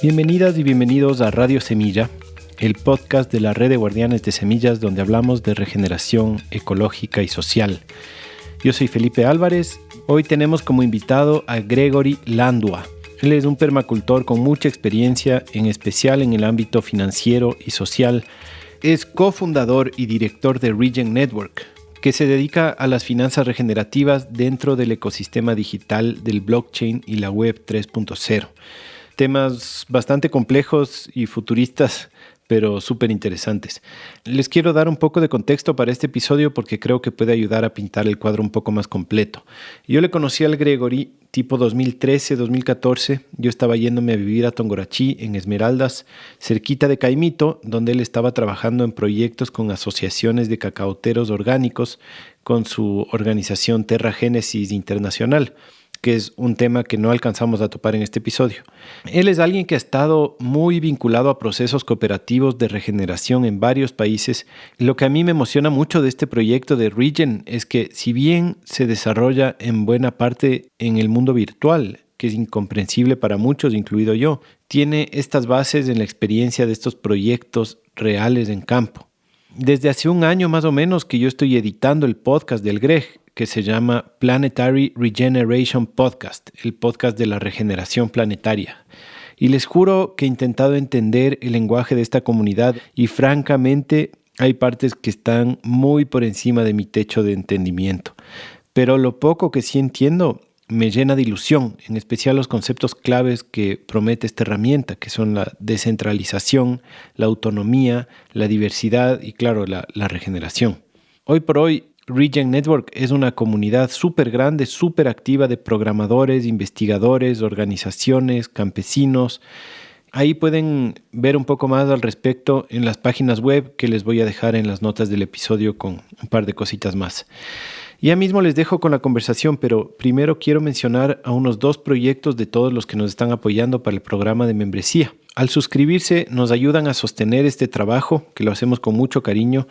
Bienvenidas y bienvenidos a Radio Semilla, el podcast de la Red de Guardianes de Semillas donde hablamos de regeneración ecológica y social. Yo soy Felipe Álvarez. Hoy tenemos como invitado a Gregory Landua. Él es un permacultor con mucha experiencia, en especial en el ámbito financiero y social. Es cofundador y director de Regen Network, que se dedica a las finanzas regenerativas dentro del ecosistema digital del blockchain y la web 3.0. Temas bastante complejos y futuristas, pero súper interesantes. Les quiero dar un poco de contexto para este episodio porque creo que puede ayudar a pintar el cuadro un poco más completo. Yo le conocí al Gregory tipo 2013-2014. Yo estaba yéndome a vivir a Tongorachi, en Esmeraldas, cerquita de Caimito, donde él estaba trabajando en proyectos con asociaciones de cacaoteros orgánicos con su organización Terra Génesis Internacional, que es un tema que no alcanzamos a topar en este episodio. Él es alguien que ha estado muy vinculado a procesos cooperativos de regeneración en varios países. Lo que a mí me emociona mucho de este proyecto de Regen es que, si bien se desarrolla en buena parte en el mundo virtual, que es incomprensible para muchos, incluido yo, tiene estas bases en la experiencia de estos proyectos reales en campo. Desde hace un año más o menos que yo estoy editando el podcast del Greg, que se llama Planetary Regeneration Podcast, el podcast de la regeneración planetaria. Y les juro que he intentado entender el lenguaje de esta comunidad y francamente hay partes que están muy por encima de mi techo de entendimiento. Pero lo poco que sí entiendo me llena de ilusión, en especial los conceptos claves que promete esta herramienta, que son la descentralización, la autonomía, la diversidad y, claro, la regeneración. Hoy por hoy, Regen Network es una comunidad súper grande, súper activa de programadores, investigadores, organizaciones, campesinos. Ahí pueden ver un poco más al respecto en las páginas web que les voy a dejar en las notas del episodio con un par de cositas más. Ya mismo les dejo con la conversación, pero primero quiero mencionar a unos 2 proyectos de todos los que nos están apoyando para el programa de membresía. Al suscribirse nos ayudan a sostener este trabajo, que lo hacemos con mucho cariño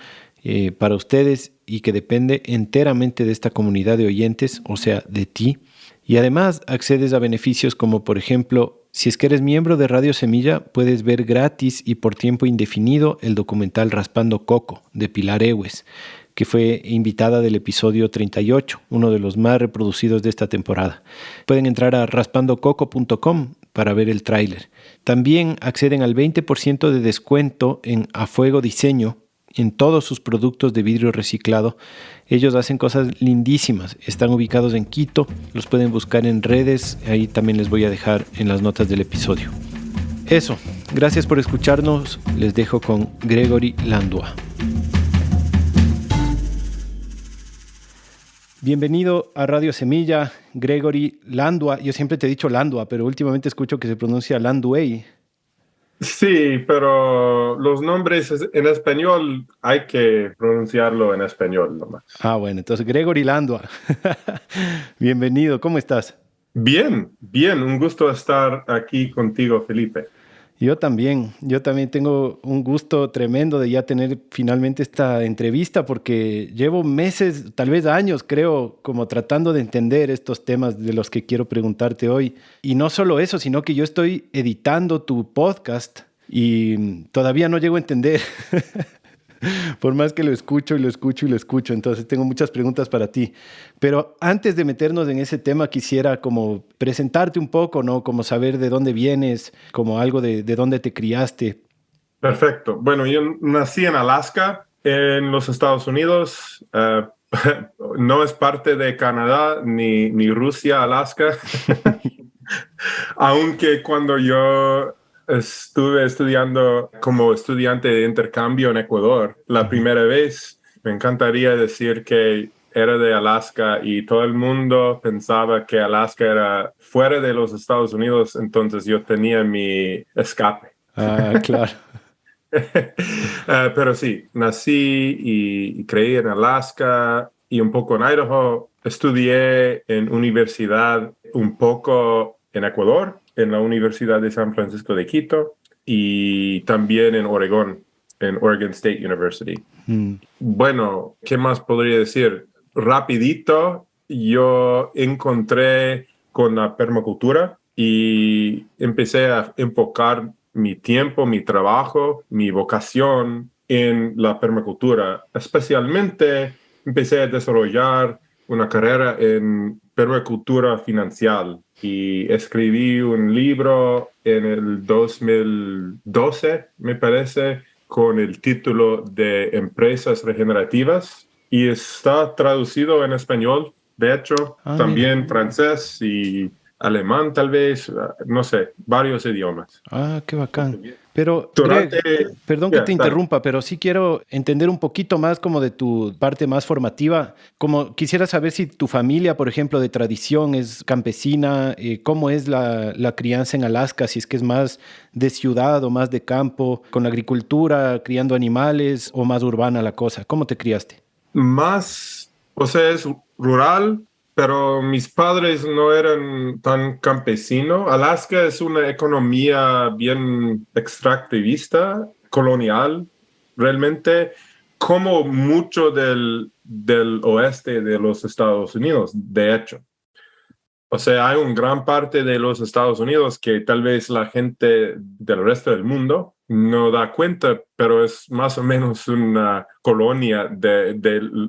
para ustedes y que depende enteramente de esta comunidad de oyentes, o sea, de ti. Y además accedes a beneficios como, por ejemplo, si es que eres miembro de Radio Semilla, puedes ver gratis y por tiempo indefinido el documental Raspando Coco de Pilar Ewes, que fue invitada del episodio 38, uno de los más reproducidos de esta temporada. Pueden entrar a raspandococo.com para ver el tráiler. También acceden al 20% de descuento en A Fuego Diseño en todos sus productos de vidrio reciclado. Ellos hacen cosas lindísimas. Están ubicados en Quito. Los pueden buscar en redes. Ahí también les voy a dejar en las notas del episodio. Eso. Gracias por escucharnos. Les dejo con Gregory Landua. Bienvenido a Radio Semilla, Gregory Landua. Yo siempre te he dicho Landua, pero últimamente escucho que se pronuncia Landuey. Sí, pero los nombres en español hay que pronunciarlo en español nomás. Bueno, entonces Gregory Landua. Bienvenido, ¿cómo estás? Bien, un gusto estar aquí contigo, Felipe. Yo también tengo un gusto tremendo de ya tener finalmente esta entrevista porque llevo meses, tal vez años, creo, como tratando de entender estos temas de los que quiero preguntarte hoy. Y no solo eso, sino que yo estoy editando tu podcast y todavía no llego a entender. Por más que lo escucho. Entonces tengo muchas preguntas para ti. Pero antes de meternos en ese tema, quisiera como presentarte un poco, ¿no? Como saber de dónde vienes, como algo de dónde te criaste. Perfecto. Bueno, yo nací en Alaska, en los Estados Unidos. No es parte de Canadá ni Rusia, Alaska. Aunque cuando yo estuve estudiando como estudiante de intercambio en Ecuador la primera vez, me encantaría decir que era de Alaska y todo el mundo pensaba que Alaska era fuera de los Estados Unidos, entonces yo tenía mi escape. Claro. Pero sí, nací y crecí en Alaska y un poco en Idaho. Estudié en universidad un poco en Ecuador, en la Universidad de San Francisco de Quito y también en Oregón, en Oregon State University. Bueno, ¿qué más podría decir? Rapidito, yo encontré con la permacultura y empecé a enfocar mi tiempo, mi trabajo, mi vocación en la permacultura. Especialmente empecé a desarrollar una carrera en permacultura financiera y escribí un libro en el 2012, me parece, con el título de Empresas Regenerativas y está traducido en español, de hecho, Ah, mira. también francés y alemán tal vez, no sé, varios idiomas. Ah, qué bacán. Pero, Durante, Greg, perdón que ya, te dale. interrumpa, pero sí quiero entender un poquito más como de tu parte más formativa. Como quisiera saber si tu familia, por ejemplo, de tradición es campesina, cómo es la crianza en Alaska, si es que es más de ciudad o más de campo, con la agricultura, criando animales o más urbana la cosa. ¿Cómo te criaste? Más, o sea, es rural, pero mis padres no eran tan campesinos. Alaska es una economía bien extractivista, colonial, realmente, como mucho del oeste de los Estados Unidos, de hecho. O sea, hay una gran parte de los Estados Unidos que tal vez la gente del resto del mundo no da cuenta, pero es más o menos una colonia de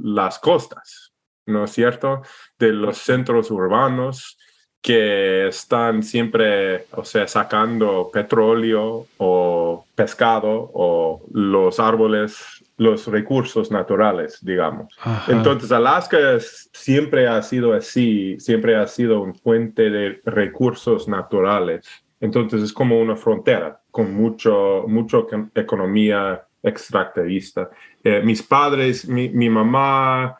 las costas, ¿no es cierto? De los centros urbanos que están siempre, o sea, sacando petróleo o pescado o los árboles, los recursos naturales, digamos. Ajá. Entonces, siempre ha sido así, siempre ha sido un puente de recursos naturales. Entonces, es como una frontera con mucho economía extractivista. Mis padres, mi mamá,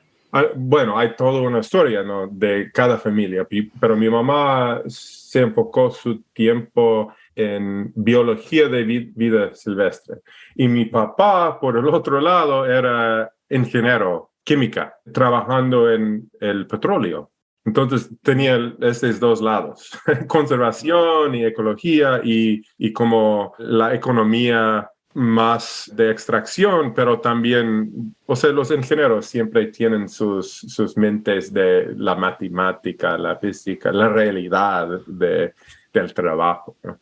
bueno, hay toda una historia, ¿no? De cada familia, pero mi mamá se enfocó su tiempo en biología de vida silvestre. Y mi papá, por el otro lado, era ingeniero química, trabajando en el petróleo. Entonces tenía estos dos lados, conservación y ecología y como la economía más de extracción, pero también, o sea, los ingenieros siempre tienen sus mentes de la matemática, la física, la realidad del trabajo, ¿no?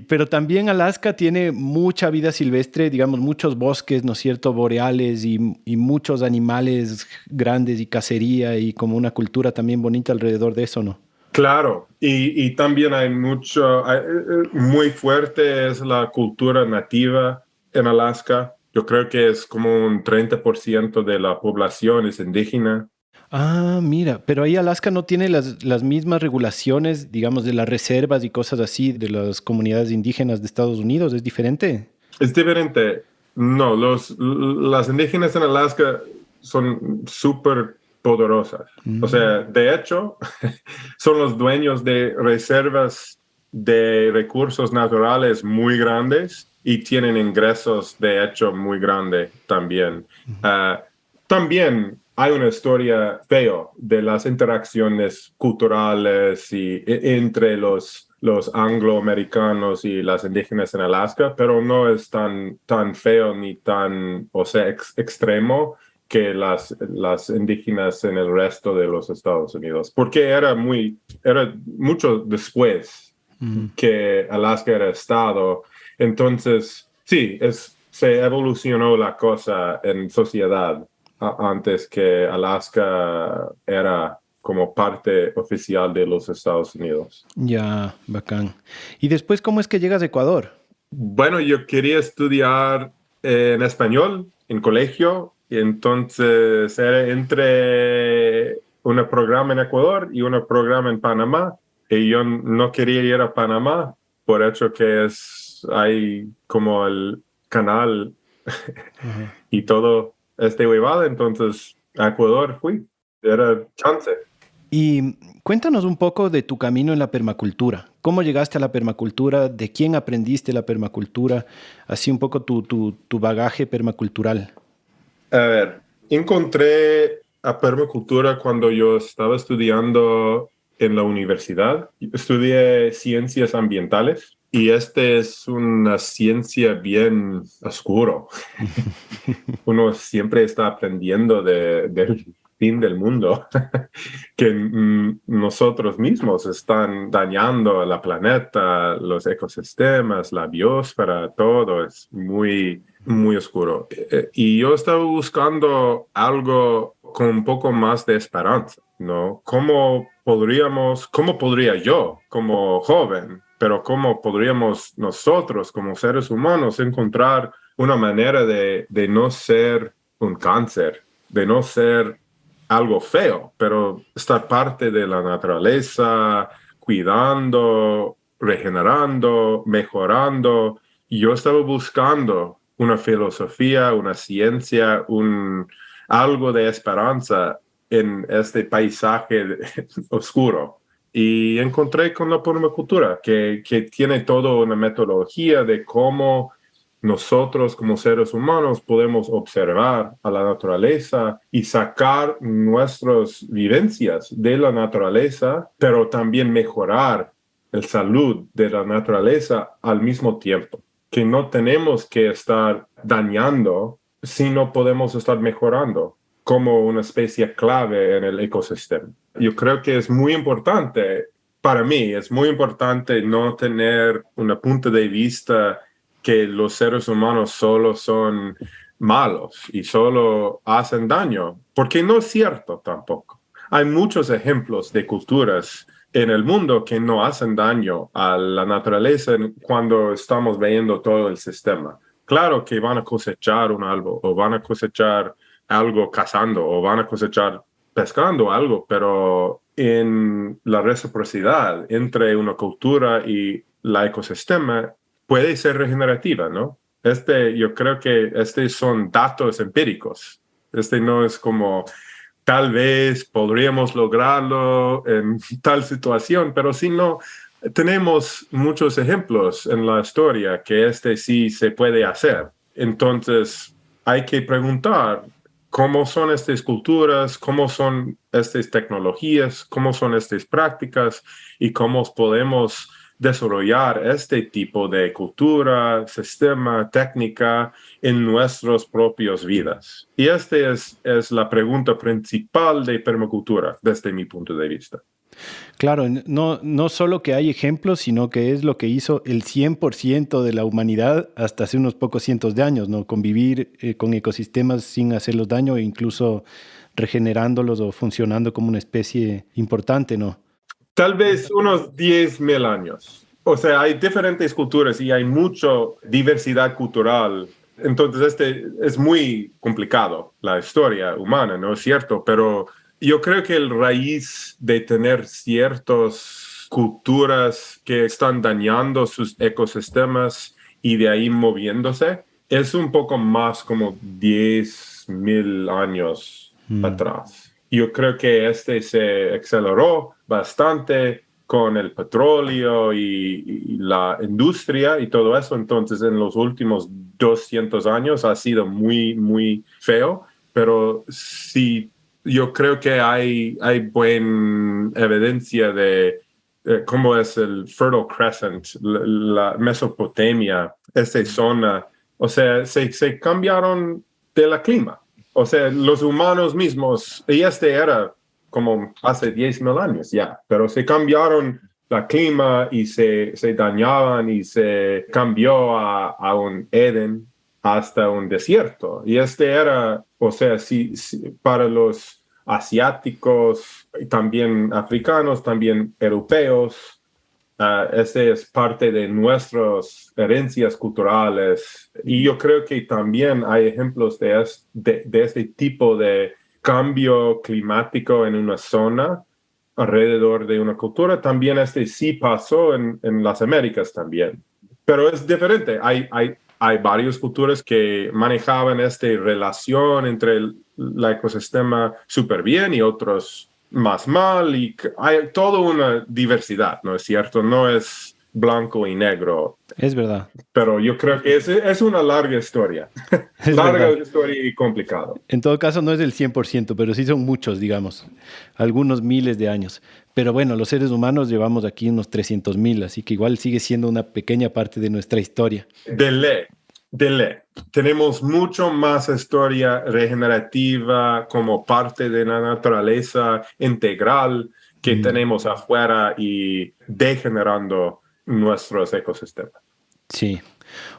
Pero también Alaska tiene mucha vida silvestre, digamos, muchos bosques, ¿no es cierto?, boreales y muchos animales grandes y cacería y como una cultura también bonita alrededor de eso, ¿no? Claro, y también hay muy fuerte es la cultura nativa en Alaska. Yo creo que es como un 30% de la población es indígena. Ah, mira, pero ahí Alaska no tiene las mismas regulaciones, digamos, de las reservas y cosas así de las comunidades indígenas de Estados Unidos, ¿es diferente? Es diferente. No, las indígenas en Alaska son súper poderosas. O Mm, sea, de hecho, son los dueños de reservas de recursos naturales muy grandes y tienen ingresos, de hecho, muy grandes también. Ah, también hay una historia feo de las interacciones culturales entre los angloamericanos y las indígenas en Alaska, pero no es tan feo ni tan, o sea, extremo que las indígenas en el resto de los Estados Unidos, porque era mucho después mm. que Alaska era estado. Entonces, sí, se evolucionó la cosa en sociedad antes que Alaska era como parte oficial de los Estados Unidos. Ya, bacán. ¿Y después cómo es que llegas a Ecuador? Bueno, yo quería estudiar en español en colegio, y entonces era entre un programa en Ecuador y un programa en Panamá, y yo no quería ir a Panamá, por hecho que hay como el canal Ajá. y todo este huevada, entonces a Ecuador fui, era chance. Y cuéntanos un poco de tu camino en la permacultura. ¿Cómo llegaste a la permacultura? ¿De quién aprendiste la permacultura? Así un poco tu bagaje permacultural. A ver, encontré a permacultura cuando yo estaba estudiando en la universidad. Estudié ciencias ambientales y este es una ciencia bien oscuro. Uno siempre está aprendiendo fin del mundo, que nosotros mismos están dañando la planeta, los ecosistemas, la biosfera, todo es muy, muy oscuro. Y yo estaba buscando algo con un poco más de esperanza, ¿no? ¿Cómo podría yo, como joven, pero cómo podríamos nosotros, como seres humanos, encontrar una manera de no ser un cáncer, de no ser algo feo, pero estar parte de la naturaleza, cuidando, regenerando, mejorando? Y yo estaba buscando una filosofía, una ciencia, algo de esperanza en este paisaje oscuro. Y encontré con la permacultura, que tiene toda una metodología de cómo nosotros como seres humanos podemos observar a la naturaleza y sacar nuestras vivencias de la naturaleza, pero también mejorar la salud de la naturaleza al mismo tiempo. Que no tenemos que estar dañando, sino podemos estar mejorando como una especie clave en el ecosistema. Yo creo que es muy importante, para mí, es muy importante no tener un punto de vista que los seres humanos solo son malos y solo hacen daño, porque no es cierto tampoco. Hay muchos ejemplos de culturas en el mundo que no hacen daño a la naturaleza cuando estamos viendo todo el sistema. Claro que van a cosechar un algo, o van a cosechar algo cazando, o van a cosechar pescando algo, pero en la reciprocidad entre una cultura y el ecosistema puede ser regenerativa, ¿no? Yo creo que son datos empíricos. No es como tal vez podríamos lograrlo en tal situación, pero si no, tenemos muchos ejemplos en la historia que sí se puede hacer. Entonces, hay que preguntar cómo son estas culturas, cómo son estas tecnologías, cómo son estas prácticas y cómo podemos desarrollar este tipo de cultura, sistema, técnica en nuestras propias vidas. Y esta es la pregunta principal de permacultura desde mi punto de vista. Claro, no solo que hay ejemplos, sino que es lo que hizo el 100% de la humanidad hasta hace unos pocos cientos de años, ¿no? Convivir con ecosistemas sin hacerlos daño e incluso regenerándolos o funcionando como una especie importante, ¿no? Tal vez unos 10,000 años. O sea, hay diferentes culturas y hay mucha diversidad cultural. Entonces, es muy complicado, la historia humana, ¿no es cierto? Pero yo creo que el raíz de tener ciertas culturas que están dañando sus ecosistemas y de ahí moviéndose es un poco más como 10,000 años atrás. Yo creo que se aceleró bastante con el petróleo y la industria y todo eso. Entonces, en los últimos 200 años ha sido muy, muy feo. Pero sí, yo creo que hay buena evidencia de cómo es el Fertile Crescent, la Mesopotamia, esa zona. O sea, se cambiaron de la clima. O sea, los humanos mismos, y era como hace 10,000 años ya, pero se cambiaron la clima y se dañaban y se cambió a un Edén hasta un desierto. Y era, o sea, para los asiáticos, también africanos, también europeos, ese es parte de nuestras herencias culturales. Y yo creo que también hay ejemplos de este tipo de cambio climático en una zona alrededor de una cultura. También sí pasó en las Américas también. Pero es diferente. Hay varias culturas que manejaban esta relación entre el ecosistema súper bien y otros más mal, y hay toda una diversidad, ¿no es cierto? No es blanco y negro. Es verdad. Pero yo creo que es una larga historia. Larga historia y complicada. En todo caso, no es del 100%, pero sí son muchos, digamos, algunos miles de años. Pero bueno, los seres humanos llevamos aquí unos 300,000, así que igual sigue siendo una pequeña parte de nuestra historia. De ley. tenemos mucho más historia regenerativa como parte de la naturaleza integral que tenemos afuera y degenerando nuestros ecosistemas. Sí.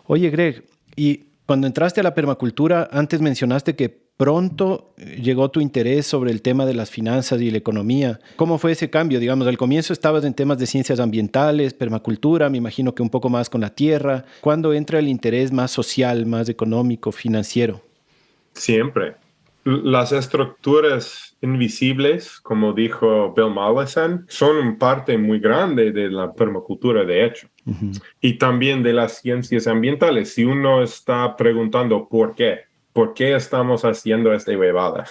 Oye, Greg, y cuando entraste a la permacultura, antes mencionaste que pronto llegó tu interés sobre el tema de las finanzas y la economía. ¿Cómo fue ese cambio? Digamos, al comienzo estabas en temas de ciencias ambientales, permacultura, me imagino que un poco más con la tierra. ¿Cuándo entra el interés más social, más económico, financiero? Siempre. Las estructuras invisibles, como dijo Bill Mollison, son una parte muy grande de la permacultura, de hecho. Y también de las ciencias ambientales. Si uno está preguntando por qué estamos haciendo esta huevada,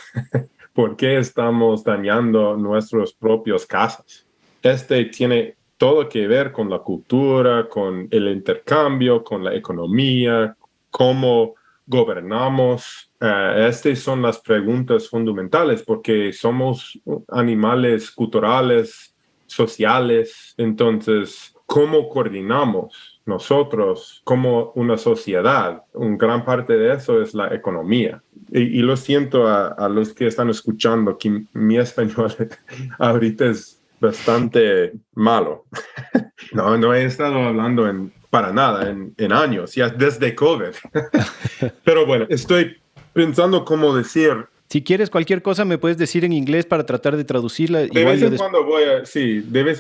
por qué estamos dañando nuestros propios casas, tiene todo que ver con la cultura, con el intercambio, con la economía, cómo gobernamos. Estas son las preguntas fundamentales porque somos animales culturales, sociales. Entonces, ¿cómo coordinamos nosotros como una sociedad? Una gran parte de eso es la economía. Y lo siento a los que están escuchando que mi español ahorita es bastante malo. No he estado hablando para nada en años, ya desde COVID. Pero bueno, estoy pensando cómo decir. Si quieres cualquier cosa, me puedes decir en inglés para tratar de traducirla. De vez en cuando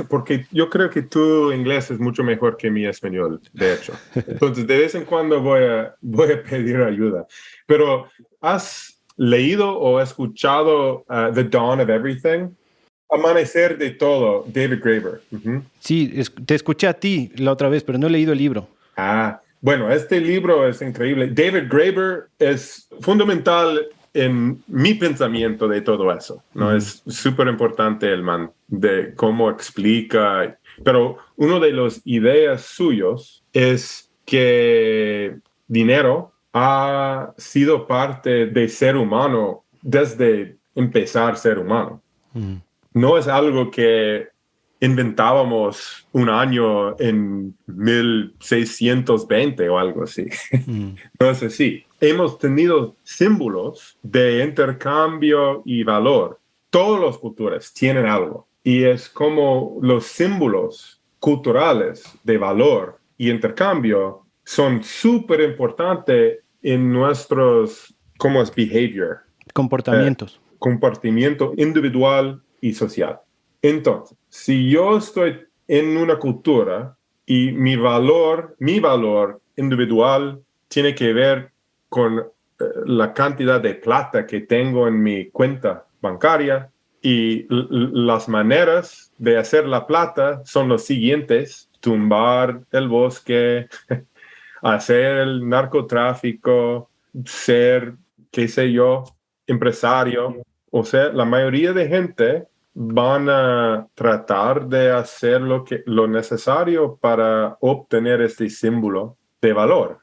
porque yo creo que tu inglés es mucho mejor que mi español, de hecho. Entonces, de vez en cuando voy a pedir ayuda. Pero, ¿has leído o escuchado The Dawn of Everything? Amanecer de todo, David Graeber. Sí, te escuché a ti la otra vez, pero no he leído el libro. Bueno, este libro es increíble. David Graeber es fundamental en mi pensamiento de todo eso, ¿no? Es súper importante el man, de cómo explica, pero una de las ideas suyos es que dinero ha sido parte del ser humano desde empezar ser humano. No es algo que inventábamos un año en 1620 o algo así. No es así. Hemos tenido símbolos de intercambio y valor. Todas las culturas tienen algo. Y es como los símbolos culturales de valor y intercambio son súper importantes en nuestros, ¿cómo es? Behavior. Comportamientos. Comportamiento individual y social. Entonces, si yo estoy en una cultura y mi valor individual tiene que ver con la cantidad de plata que tengo en mi cuenta bancaria y las maneras de hacer la plata son los siguientes: tumbar el bosque, hacer el narcotráfico, ser, qué sé yo, empresario. O sea, la mayoría de gente van a tratar de hacer lo necesario para obtener este símbolo de valor.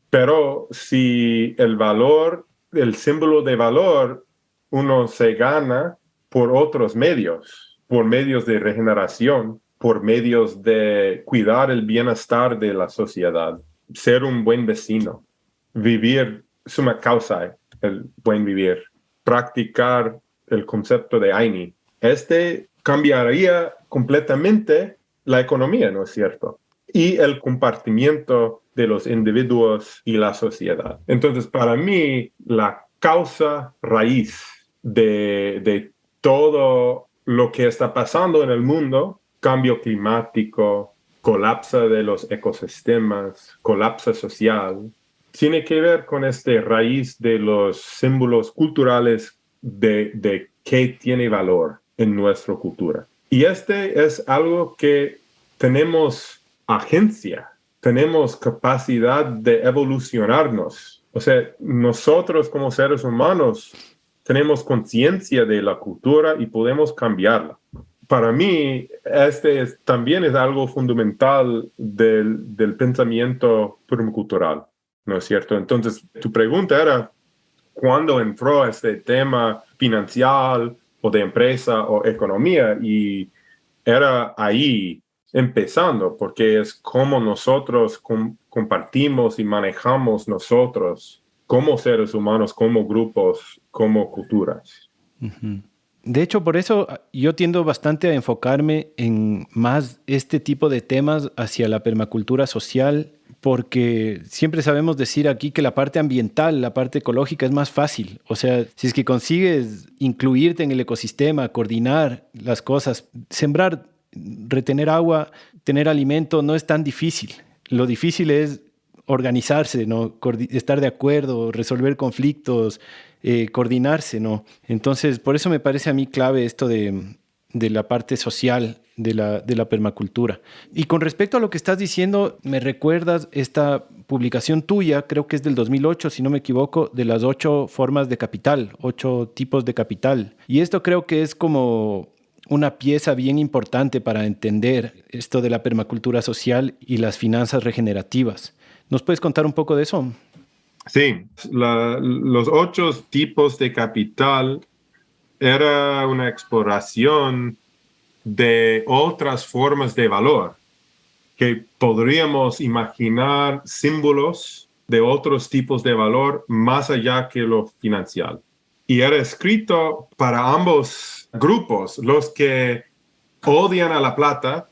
Pero si el símbolo de valor, uno se gana por otros medios, por medios de regeneración, por medios de cuidar el bienestar de la sociedad, ser un buen vecino, vivir summa causa, el buen vivir, practicar el concepto de Aini. Cambiaría completamente la economía, ¿no es cierto? Y el compartimiento de los individuos y la sociedad. Entonces, para mí, la causa raíz de todo lo que está pasando en el mundo, cambio climático, colapso de los ecosistemas, colapso social, tiene que ver con esta raíz de los símbolos culturales de qué tiene valor en nuestra cultura. Y es algo que tenemos agencia, tenemos capacidad de evolucionarnos. O sea, nosotros como seres humanos tenemos conciencia de la cultura y podemos cambiarla. Para mí, también es algo fundamental del pensamiento permacultural, ¿no es cierto? Entonces, tu pregunta era, ¿cuándo entró este tema financiero o de empresa o economía? Y era ahí, empezando, porque es cómo nosotros compartimos y manejamos nosotros como seres humanos, como grupos, como culturas. Ujú. De hecho, por eso yo tiendo bastante a enfocarme en más este tipo de temas hacia la permacultura social, porque siempre sabemos decir aquí que la parte ambiental, la parte ecológica es más fácil. O sea, si es que consigues incluirte en el ecosistema, coordinar las cosas, sembrar, retener agua, tener alimento, no es tan difícil. Lo difícil es organizarse, ¿no? Estar de acuerdo, resolver conflictos, coordinarse, ¿no? Entonces, por eso me parece a mí clave esto de la parte social de la permacultura. Y con respecto a lo que estás diciendo, me recuerdas esta publicación tuya, creo que es del 2008, si no me equivoco, de las 8 formas de capital, 8 tipos de capital. Y esto creo que es como una pieza bien importante para entender esto de la permacultura social y las finanzas regenerativas. ¿Nos puedes contar un poco de eso? Sí, los 8 tipos de capital era una exploración de otras formas de valor, que podríamos imaginar símbolos de otros tipos de valor más allá que lo financiero. Y era escrito para ambos grupos, los que odian a la plata,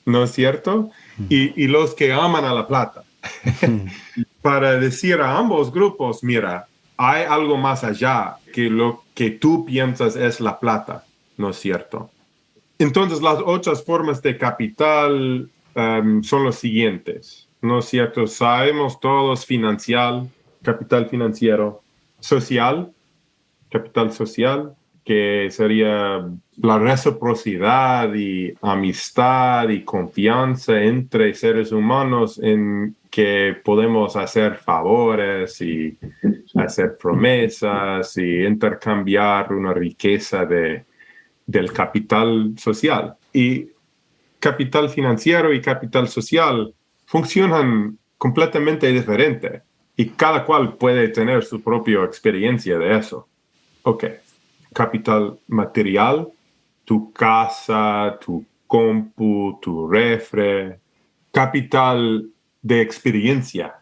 ¿no es cierto? Y los que aman a la plata. Para decir a ambos grupos, mira, hay algo más allá que lo que tú piensas es la plata, ¿no es cierto? Entonces, las 8 formas de capital son los siguientes, ¿no es cierto? Sabemos todos capital financiero, social, capital social, que sería la reciprocidad y amistad y confianza entre seres humanos en que podemos hacer favores y hacer promesas y intercambiar una riqueza del capital social. Y capital financiero y capital social funcionan completamente diferente y cada cual puede tener su propia experiencia de eso. Ok, capital material, tu casa, tu compu, tu refre. Capital de experiencia,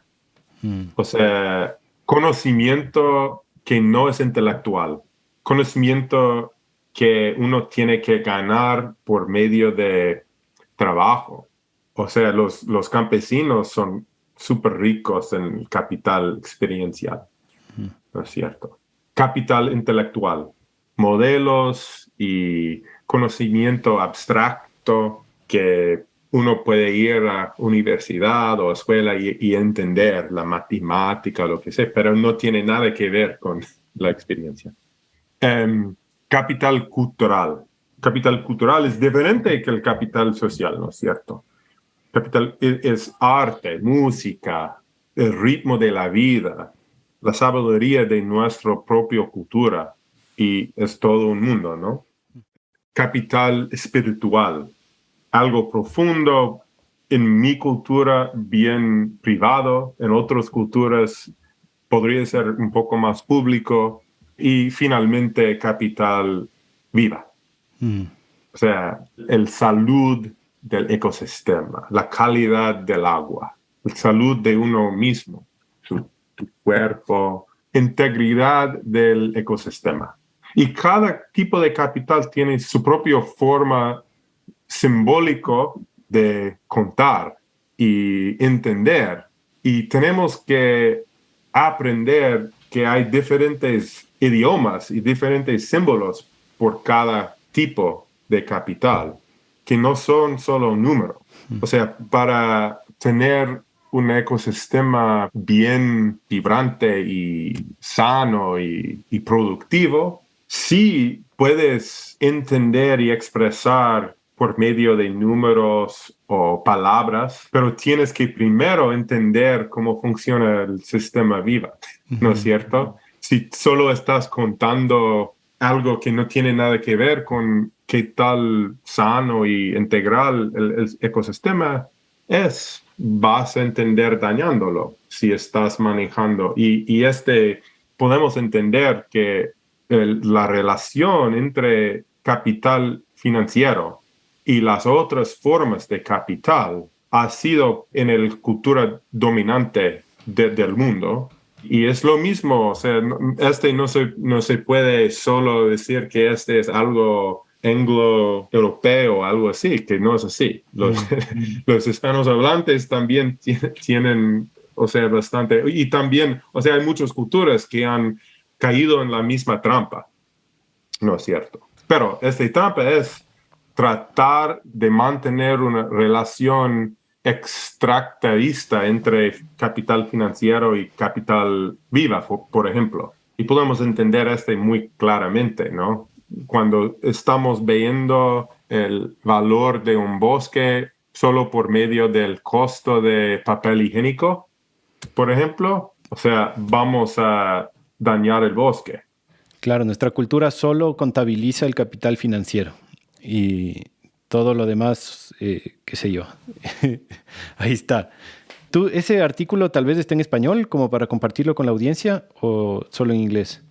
o sea, conocimiento que no es intelectual, conocimiento que uno tiene que ganar por medio de trabajo. O sea, los campesinos son súper ricos en capital experiencial, ¿no es cierto? Capital intelectual, modelos y conocimiento abstracto que uno puede ir a universidad o escuela y entender la matemática o lo que sea, pero no tiene nada que ver con la experiencia. Capital cultural. Capital cultural es diferente que el capital social, ¿no es cierto? Capital es arte, música, el ritmo de la vida, la sabiduría de nuestra propia cultura, y es todo un mundo, ¿no? Capital espiritual, algo profundo en mi cultura, bien privado, en otras culturas podría ser un poco más público, y finalmente capital viva. O sea, el salud del ecosistema, la calidad del agua, la salud de uno mismo, tu cuerpo, integridad del ecosistema. Y cada tipo de capital tiene su propia forma simbólico de contar y entender. Y tenemos que aprender que hay diferentes idiomas y diferentes símbolos por cada tipo de capital, que no son solo números. O sea, para tener un ecosistema bien vibrante y sano y productivo, sí puedes entender y expresar por medio de números o palabras, pero tienes que primero entender cómo funciona el sistema vivo, ¿no es cierto? Si solo estás contando algo que no tiene nada que ver con qué tal sano y integral el ecosistema es, vas a entender dañándolo si estás manejando. Y podemos entender que la relación entre capital financiero y las otras formas de capital ha sido en la cultura dominante del mundo. Y es lo mismo, o sea, no se puede solo decir que este es algo anglo-europeo o algo así, que no es así. Los hispanohablantes también tienen, o sea, bastante, y también, o sea, hay muchas culturas que han caído en la misma trampa, ¿no es cierto? Pero esta trampa es tratar de mantener una relación extractivista entre capital financiero y capital viva, por ejemplo. Y podemos entender muy claramente, ¿no? Cuando estamos viendo el valor de un bosque solo por medio del costo de papel higiénico, por ejemplo, o sea, vamos a dañar el bosque. Claro, nuestra cultura solo contabiliza el capital financiero y todo lo demás, qué sé yo. Ahí está. ¿Tú, ese artículo tal vez esté en español como para compartirlo con la audiencia o solo en inglés?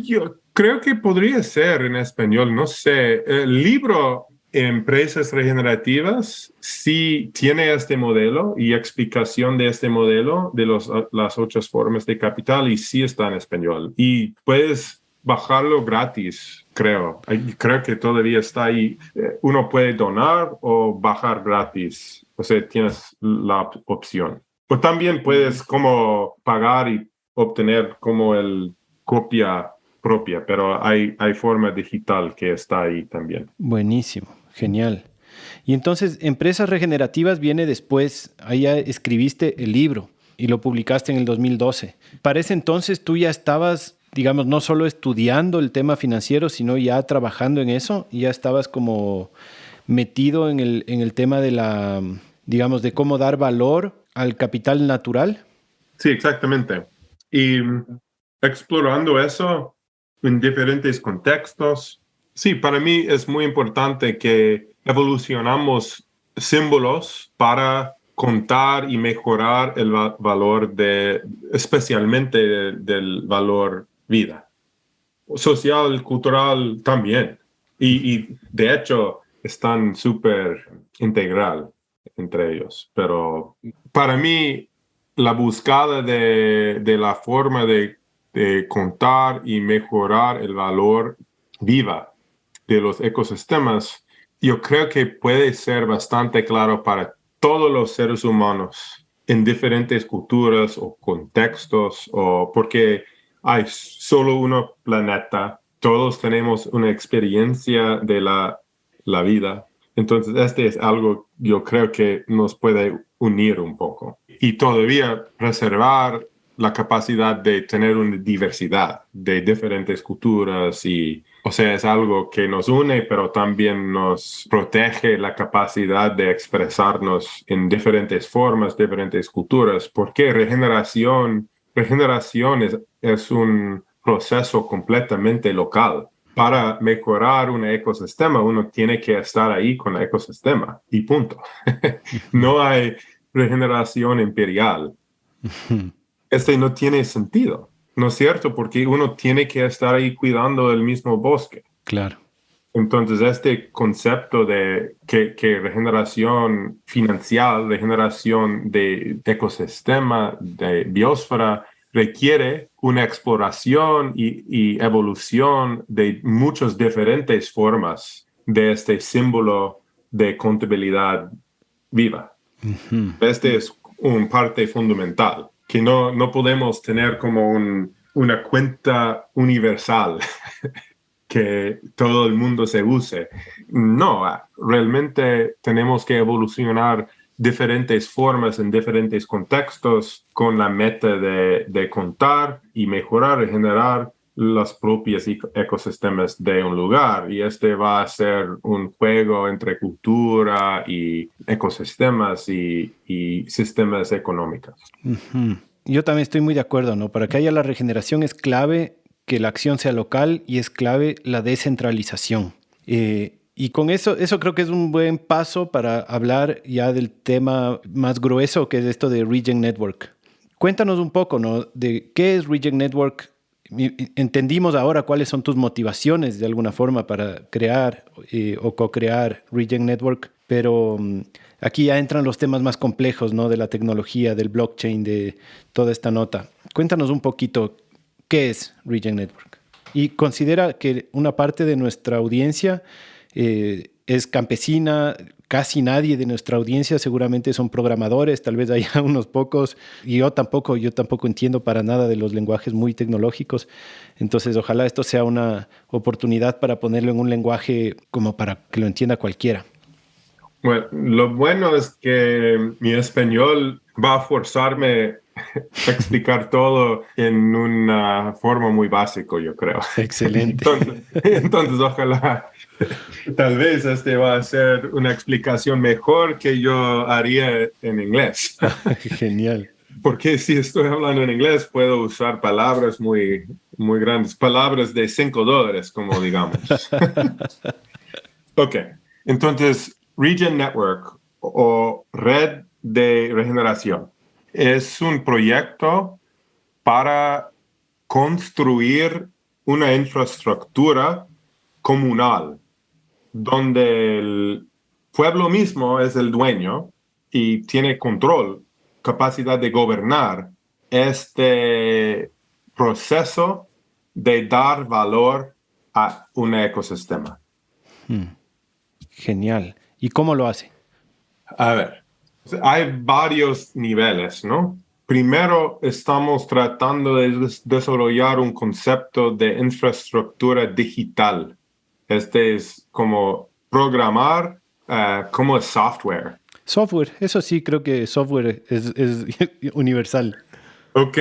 Yo creo que podría ser en español, no sé. El libro Empresas Regenerativas sí tiene este modelo y explicación de este modelo de las 8 formas de capital y sí está en español. Y puedes bajarlo gratis, creo. Creo que todavía está ahí. Uno puede donar o bajar gratis. O sea, tienes la opción. O también puedes como pagar y obtener como el copia propia, pero hay forma digital que está ahí también. Buenísimo, genial. Y entonces, Empresas Regenerativas viene después, ahí ya escribiste el libro y lo publicaste en el 2012. Para ese entonces tú ya estabas, digamos, no solo estudiando el tema financiero, sino ya trabajando en eso, y ya estabas como metido en el tema de la, digamos, de cómo dar valor al capital natural. Sí, exactamente. Y explorando eso en diferentes contextos. Sí, para mí es muy importante que evolucionamos símbolos para contar y mejorar el valor especialmente del valor vida. Social, cultural también. Y de hecho están súper integral entre ellos. Pero para mí la búsqueda de la forma de contar y mejorar el valor viva de los ecosistemas, yo creo que puede ser bastante claro para todos los seres humanos en diferentes culturas o contextos, o porque hay solo un planeta, todos tenemos una experiencia de la vida. Entonces, este es algo yo creo que nos puede unir un poco y todavía preservar la capacidad de tener una diversidad de diferentes culturas y, o sea, es algo que nos une, pero también nos protege la capacidad de expresarnos en diferentes formas, diferentes culturas, porque regeneración es un proceso completamente local. Para mejorar un ecosistema, uno tiene que estar ahí con el ecosistema y punto. No hay regeneración imperial. No tiene sentido, ¿no es cierto? Porque uno tiene que estar ahí cuidando el mismo bosque. Claro. Entonces, este concepto de que regeneración financiera, regeneración de ecosistema, de biosfera, requiere una exploración y evolución de muchas diferentes formas de este símbolo de contabilidad viva. Uh-huh. Este es una parte fundamental, que no podemos tener como una cuenta universal que todo el mundo se use. No, realmente tenemos que evolucionar diferentes formas en diferentes contextos con la meta de contar y mejorar y generar los propios ecosistemas de un lugar. Y va a ser un juego entre cultura y ecosistemas y sistemas económicos. Uh-huh. Yo también estoy muy de acuerdo, ¿no? Para que haya la regeneración es clave que la acción sea local y es clave la descentralización. Y con eso creo que es un buen paso para hablar ya del tema más grueso, que es esto de Regen Network. Cuéntanos un poco, ¿no? De qué es Regen Network, entendimos ahora cuáles son tus motivaciones de alguna forma para crear o co-crear Regen Network, pero aquí ya entran los temas más complejos, ¿no? De la tecnología, del blockchain, de toda esta nota. Cuéntanos un poquito qué es Regen Network. Y considera que una parte de nuestra audiencia es campesina. Casi nadie de nuestra audiencia seguramente son programadores, tal vez haya unos pocos, y yo tampoco entiendo para nada de los lenguajes muy tecnológicos. Entonces, ojalá esto sea una oportunidad para ponerlo en un lenguaje como para que lo entienda cualquiera. Bueno, lo bueno es que mi español va a forzarme a explicar todo en una forma muy básica, yo creo. Excelente. Entonces, ojalá, tal vez va a ser una explicación mejor que yo haría en inglés. Genial. Porque si estoy hablando en inglés, puedo usar palabras muy, muy grandes, palabras de $5, como digamos. Ok, entonces, Regen Network o Red de Regeneración es un proyecto para construir una infraestructura comunal donde el pueblo mismo es el dueño y tiene control, capacidad de gobernar este proceso de dar valor a un ecosistema. Genial. ¿Y cómo lo hace? A ver, hay varios niveles, ¿no? Primero, estamos tratando de desarrollar un concepto de infraestructura digital. Este es como programar como software. Software, eso sí, creo que software es universal. Ok,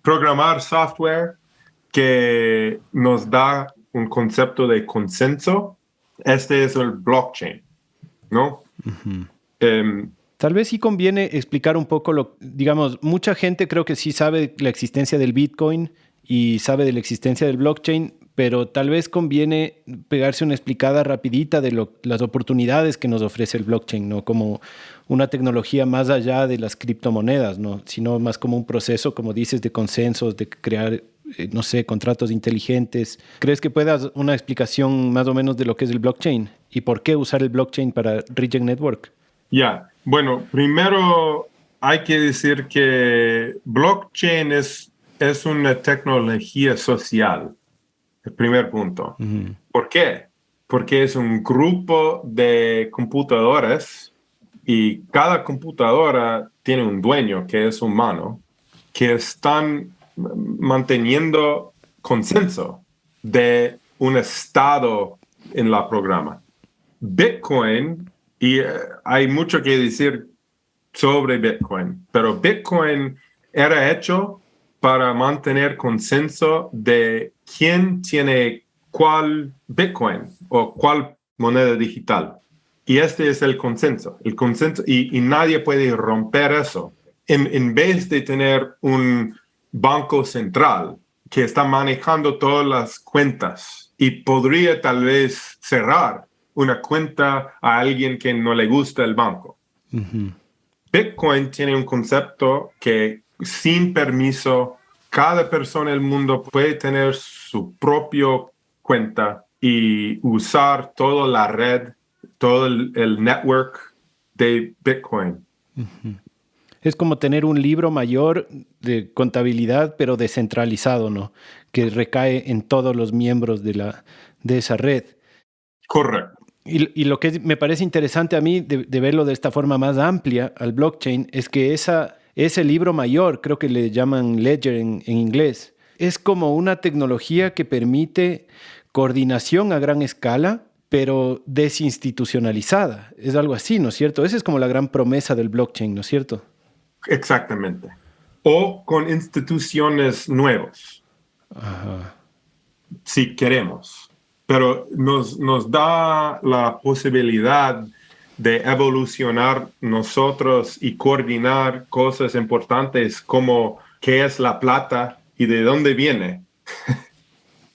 programar software que nos da un concepto de consenso. Este es el blockchain, ¿no? Uh-huh. Tal vez sí conviene explicar un poco digamos, mucha gente creo que sí sabe la existencia del Bitcoin y sabe de la existencia del blockchain, pero tal vez conviene pegarse una explicada rapidita de las oportunidades que nos ofrece el blockchain, ¿no? Como una tecnología más allá de las criptomonedas, ¿no? Sino más como un proceso, como dices, de consensos, de crear, no sé, contratos inteligentes. ¿Crees que puedas una explicación más o menos de lo que es el blockchain y por qué usar el blockchain para Regen Network? Ya, bueno, primero hay que decir que blockchain es una tecnología social, el primer punto. Uh-huh. ¿Por qué? Porque es un grupo de computadoras y cada computadora tiene un dueño que es humano, que están manteniendo consenso de un estado en la programa. Bitcoin, y hay mucho que decir sobre Bitcoin, pero Bitcoin era hecho para mantener consenso de quién tiene cuál Bitcoin o cuál moneda digital. Y este es el consenso y nadie puede romper eso. En vez de tener un banco central que está manejando todas las cuentas y podría tal vez cerrar una cuenta a alguien que no le gusta el banco. Uh-huh. Bitcoin tiene un concepto que sin permiso, cada persona del mundo puede tener su propia cuenta y usar toda la red, todo el network de Bitcoin. Uh-huh. Es como tener un libro mayor de contabilidad, pero descentralizado, ¿no? Que recae en todos los miembros de esa red. Correcto. Y lo que me parece interesante a mí de verlo de esta forma más amplia al blockchain es que ese libro mayor, creo que le llaman ledger en inglés, es como una tecnología que permite coordinación a gran escala, pero desinstitucionalizada. Es algo así, ¿no es cierto? Esa es como la gran promesa del blockchain, ¿no es cierto? Exactamente. O con instituciones nuevas. Ajá. Si queremos. Pero nos da la posibilidad de evolucionar nosotros y coordinar cosas importantes como qué es la plata y de dónde viene,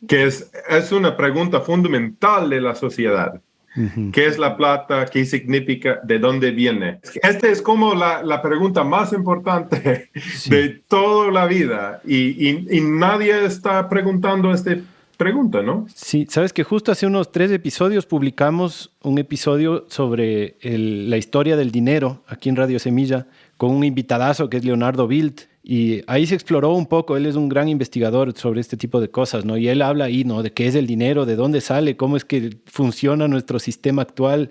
que es una pregunta fundamental de la sociedad. Ujú. ¿Qué es la plata? ¿Qué significa? ¿De dónde viene? Esta es como la pregunta más importante Sí. de toda la vida y nadie está preguntando esta pregunta, ¿no? Sí, sabes que justo hace unos 3 episodios publicamos un episodio sobre la historia del dinero aquí en Radio Semilla con un invitadazo que es Leonardo Bildt. Y ahí se exploró un poco, él es un gran investigador sobre este tipo de cosas, ¿no? Y él habla ahí, ¿no? De qué es el dinero, de dónde sale, cómo es que funciona nuestro sistema actual,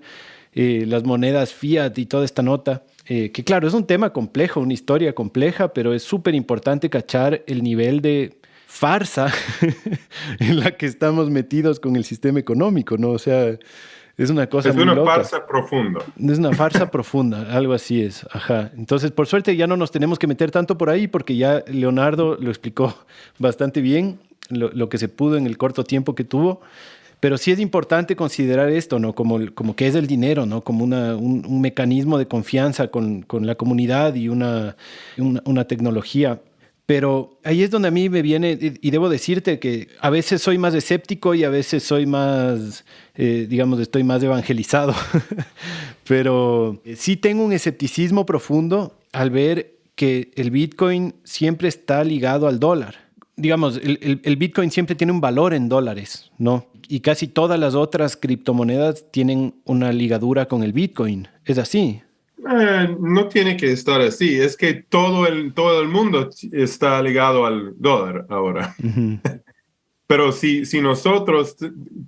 las monedas fiat y toda esta nota. Que claro, es un tema complejo, una historia compleja, pero es súper importante cachar el nivel de farsa en la que estamos metidos con el sistema económico, ¿no? O sea, es una cosa Es muy una loca. farsa profunda. Es una farsa profunda, algo así es, ajá. Entonces, por suerte ya no nos tenemos que meter tanto por ahí porque ya Leonardo lo explicó bastante bien, lo que se pudo en el corto tiempo que tuvo. Pero sí es importante considerar esto, ¿no? Como que es el dinero, ¿no? Como un mecanismo de confianza con la comunidad y una tecnología. Pero ahí es donde a mí me viene, y debo decirte que a veces soy más escéptico y a veces soy más, digamos, estoy más evangelizado. Pero sí tengo un escepticismo profundo al ver que el Bitcoin siempre está ligado al dólar. Digamos, el Bitcoin siempre tiene un valor en dólares, ¿no? Y casi todas las otras criptomonedas tienen una ligadura con el Bitcoin. ¿Es así? No tiene que estar así. Es que todo el mundo está ligado al dólar ahora. Ujú. Pero si nosotros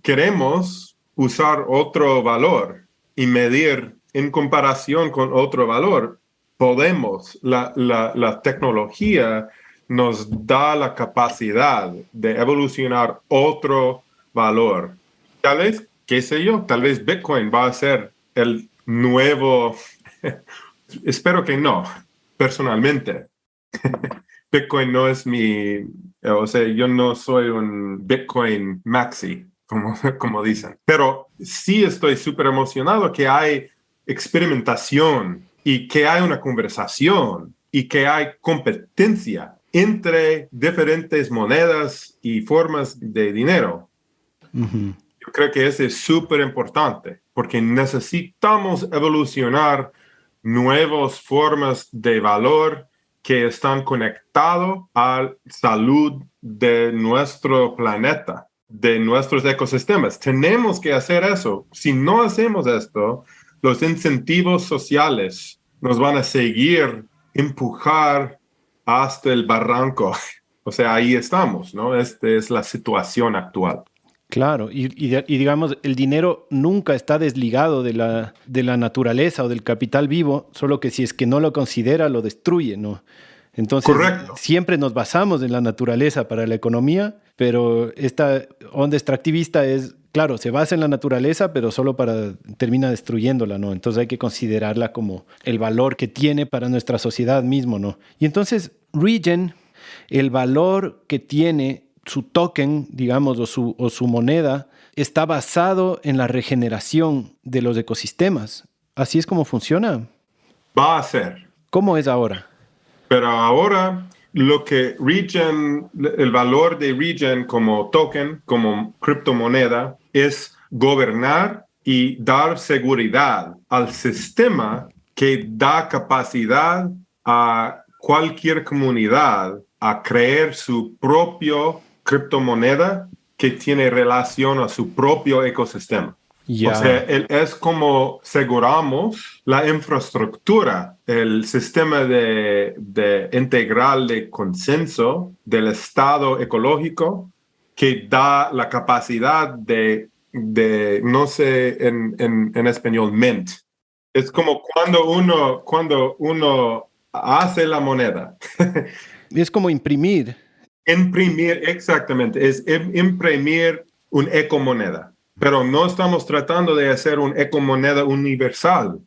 queremos usar otro valor y medir en comparación con otro valor, podemos. La tecnología nos da la capacidad de evolucionar otro valor. Tal vez, qué sé yo, tal vez Bitcoin va a ser el nuevo. Espero que no, personalmente. Bitcoin no es o sea, yo no soy un Bitcoin maxi, como dicen, pero sí estoy súper emocionado que hay experimentación y que hay una conversación y que hay competencia entre diferentes monedas y formas de dinero. Ujú. Yo creo que eso es súper importante porque necesitamos evolucionar nuevas formas de valor que están conectados a la salud de nuestro planeta, de nuestros ecosistemas. Tenemos que hacer eso. Si no hacemos esto, los incentivos sociales nos van a seguir empujar hasta el barranco. O sea, ahí estamos, ¿no? Esta es la situación actual. Claro, y digamos, el dinero nunca está desligado de la naturaleza o del capital vivo, solo que si es que no lo considera, lo destruye, ¿no? Entonces, Correcto. siempre nos basamos en la naturaleza para la economía, pero esta onda extractivista es, claro, se basa en la naturaleza, pero solo termina destruyéndola, ¿no? Entonces hay que considerarla como el valor que tiene para nuestra sociedad mismo, ¿no? Y entonces, Regen, el valor que tiene su token, digamos, o su moneda, está basado en la regeneración de los ecosistemas. ¿Así es como funciona? Va a ser. ¿Cómo es ahora? Pero ahora lo que el valor de Regen como token, como criptomoneda, es gobernar y dar seguridad al sistema que da capacidad a cualquier comunidad a crear su propio criptomoneda que tiene relación a su propio ecosistema. O sea, Ya. es como aseguramos la infraestructura, el sistema de integral de consenso del estado ecológico que da la capacidad no sé en español, mint. Es como cuando uno hace la moneda. Es como imprimir. Imprimir, exactamente, es imprimir un ecomoneda, pero no estamos tratando de hacer un ecomoneda universal.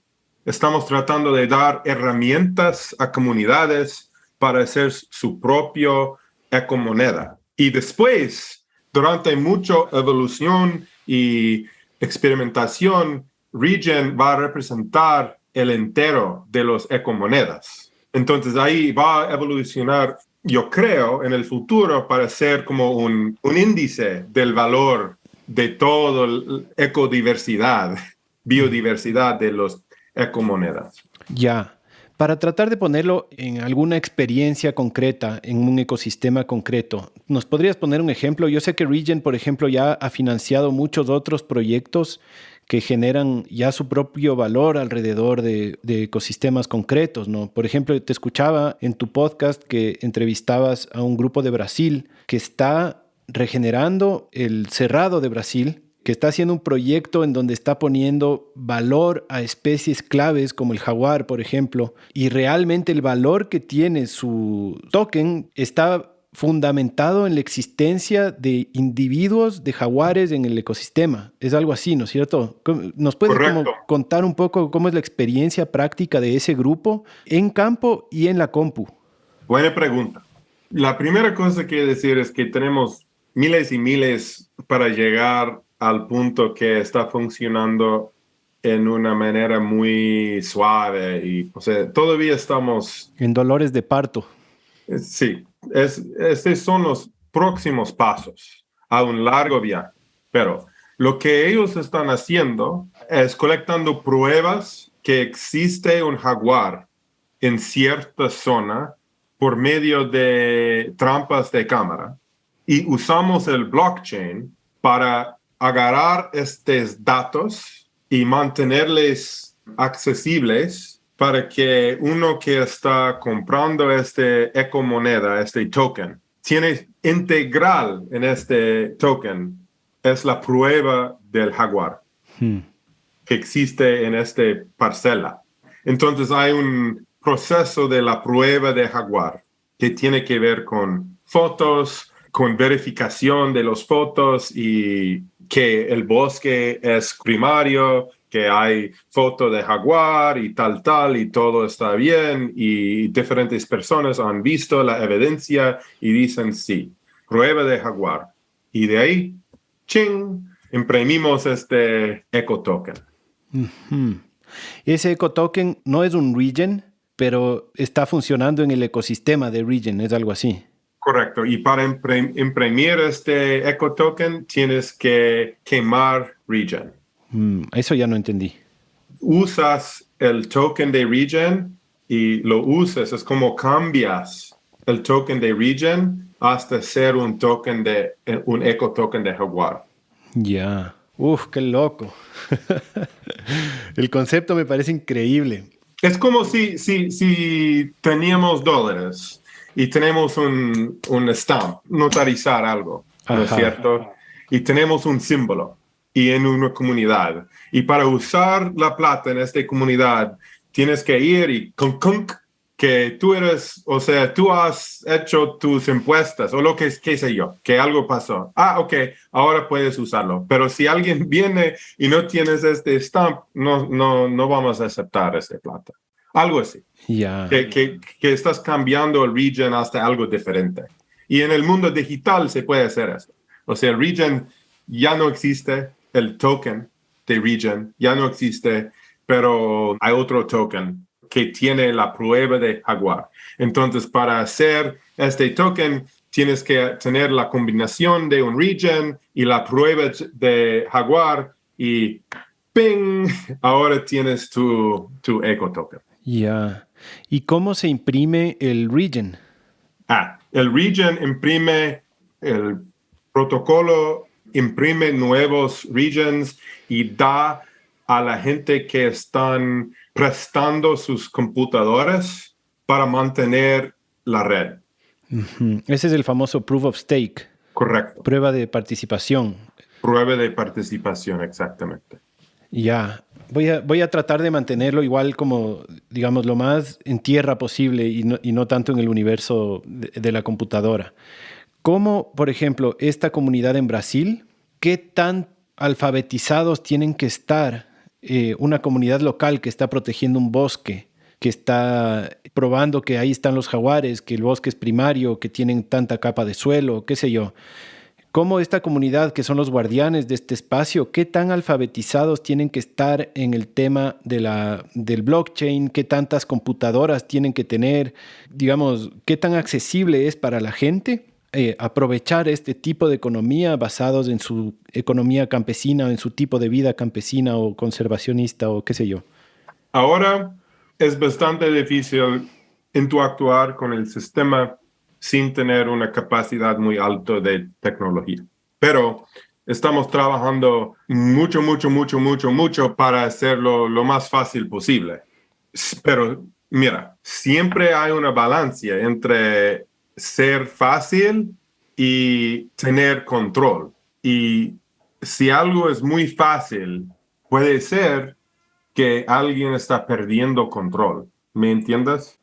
Estamos tratando de dar herramientas a comunidades para hacer su propio ecomoneda. Y después, durante mucha evolución y experimentación, Regen va a representar el entero de los ecomonedas. Entonces ahí va a evolucionar, yo creo, en el futuro para ser como un índice del valor de toda la ecodiversidad, biodiversidad de los ecomonedas. Ya. Para tratar de ponerlo en alguna experiencia concreta, en un ecosistema concreto, ¿nos podrías poner un ejemplo? Yo sé que Regen, por ejemplo, ya ha financiado muchos otros proyectos que generan ya su propio valor alrededor de ecosistemas concretos, ¿no? Por ejemplo, te escuchaba en tu podcast que entrevistabas a un grupo de Brasil que está regenerando el Cerrado de Brasil, que está haciendo un proyecto en donde está poniendo valor a especies claves como el jaguar, por ejemplo, y realmente el valor que tiene su token está fundamentado en la existencia de individuos de jaguares en el ecosistema. Es algo así, ¿no es cierto? ¿Nos puedes como contar un poco cómo es la experiencia práctica de ese grupo en campo y en la compu? Buena pregunta. La primera cosa que quiero decir es que tenemos miles y miles para llegar al punto que está funcionando en una manera muy suave y, o sea, todavía estamos en dolores de parto. Sí, estos son los próximos pasos a un largo viaje. Pero lo que ellos están haciendo es colectando pruebas que existe un jaguar en cierta zona por medio de trampas de cámara y usamos el blockchain para agarrar estos datos y mantenerles accesibles para que uno que está comprando este ecomoneda, este token, tiene integral en este token, es la prueba del jaguar que existe en esta parcela. Entonces hay un proceso de la prueba de jaguar que tiene que ver con fotos, con verificación de las fotos y que el bosque es primario, que hay foto de jaguar y tal, y todo está bien, y diferentes personas han visto la evidencia y dicen sí, prueba de jaguar. Y de ahí, ¡ching!, imprimimos este ecotoken. Uh-huh. Ese ecotoken no es un Regen, pero está funcionando en el ecosistema de Regen, es algo así. Correcto. Y para imprimir este ecotoken tienes que quemar Regen. Eso ya no entendí. Usas el token de Regen y lo usas, es como cambias el token de Regen hasta ser un ecotoken de jaguar. Ya. Uf, qué loco. El concepto me parece increíble. Es como si teníamos dólares y tenemos un stamp, notarizar algo, ¿no es cierto? Y tenemos un símbolo y en una comunidad. Y para usar la plata en esta comunidad, tienes que ir y que tú eres, o sea, tú has hecho tus impuestos o lo que qué sé yo, que algo pasó. Ok, ahora puedes usarlo. Pero si alguien viene y no tienes este stamp, no vamos a aceptar esta plata. Algo así. Yeah. Que estás cambiando el Regen hasta algo diferente. Y en el mundo digital se puede hacer eso. O sea, el Regen ya no existe, el token de Regen ya no existe, pero hay otro token que tiene la prueba de jaguar. Entonces, para hacer este token, tienes que tener la combinación de un Regen y la prueba de jaguar y ¡ping! Ahora tienes tu ecotoken. Ya. ¿Y cómo se imprime el Regen? El Regen imprime, el protocolo imprime nuevos Regens y da a la gente que están prestando sus computadoras para mantener la red. Uh-huh. Ese es el famoso Proof of Stake. Correcto. Prueba de participación. Prueba de participación, exactamente. Ya. Voy a tratar de mantenerlo igual como, digamos, lo más en tierra posible y no tanto en el universo de la computadora. ¿Cómo, por ejemplo, esta comunidad en Brasil, qué tan alfabetizados tienen que estar una comunidad local que está protegiendo un bosque, que está probando que ahí están los jaguares, que el bosque es primario, que tienen tanta capa de suelo, qué sé yo? ¿Cómo esta comunidad, que son los guardianes de este espacio, qué tan alfabetizados tienen que estar en el tema del blockchain? ¿Qué tantas computadoras tienen que tener? Digamos, ¿qué tan accesible es para la gente aprovechar este tipo de economía basados en su economía campesina, en su tipo de vida campesina o conservacionista o qué sé yo? Ahora es bastante difícil interactuar con el sistema sin tener una capacidad muy alta de tecnología. Pero estamos trabajando mucho para hacerlo lo más fácil posible. Pero mira, siempre hay una balanza entre ser fácil y tener control. Y si algo es muy fácil, puede ser que alguien está perdiendo control. ¿Me entiendes?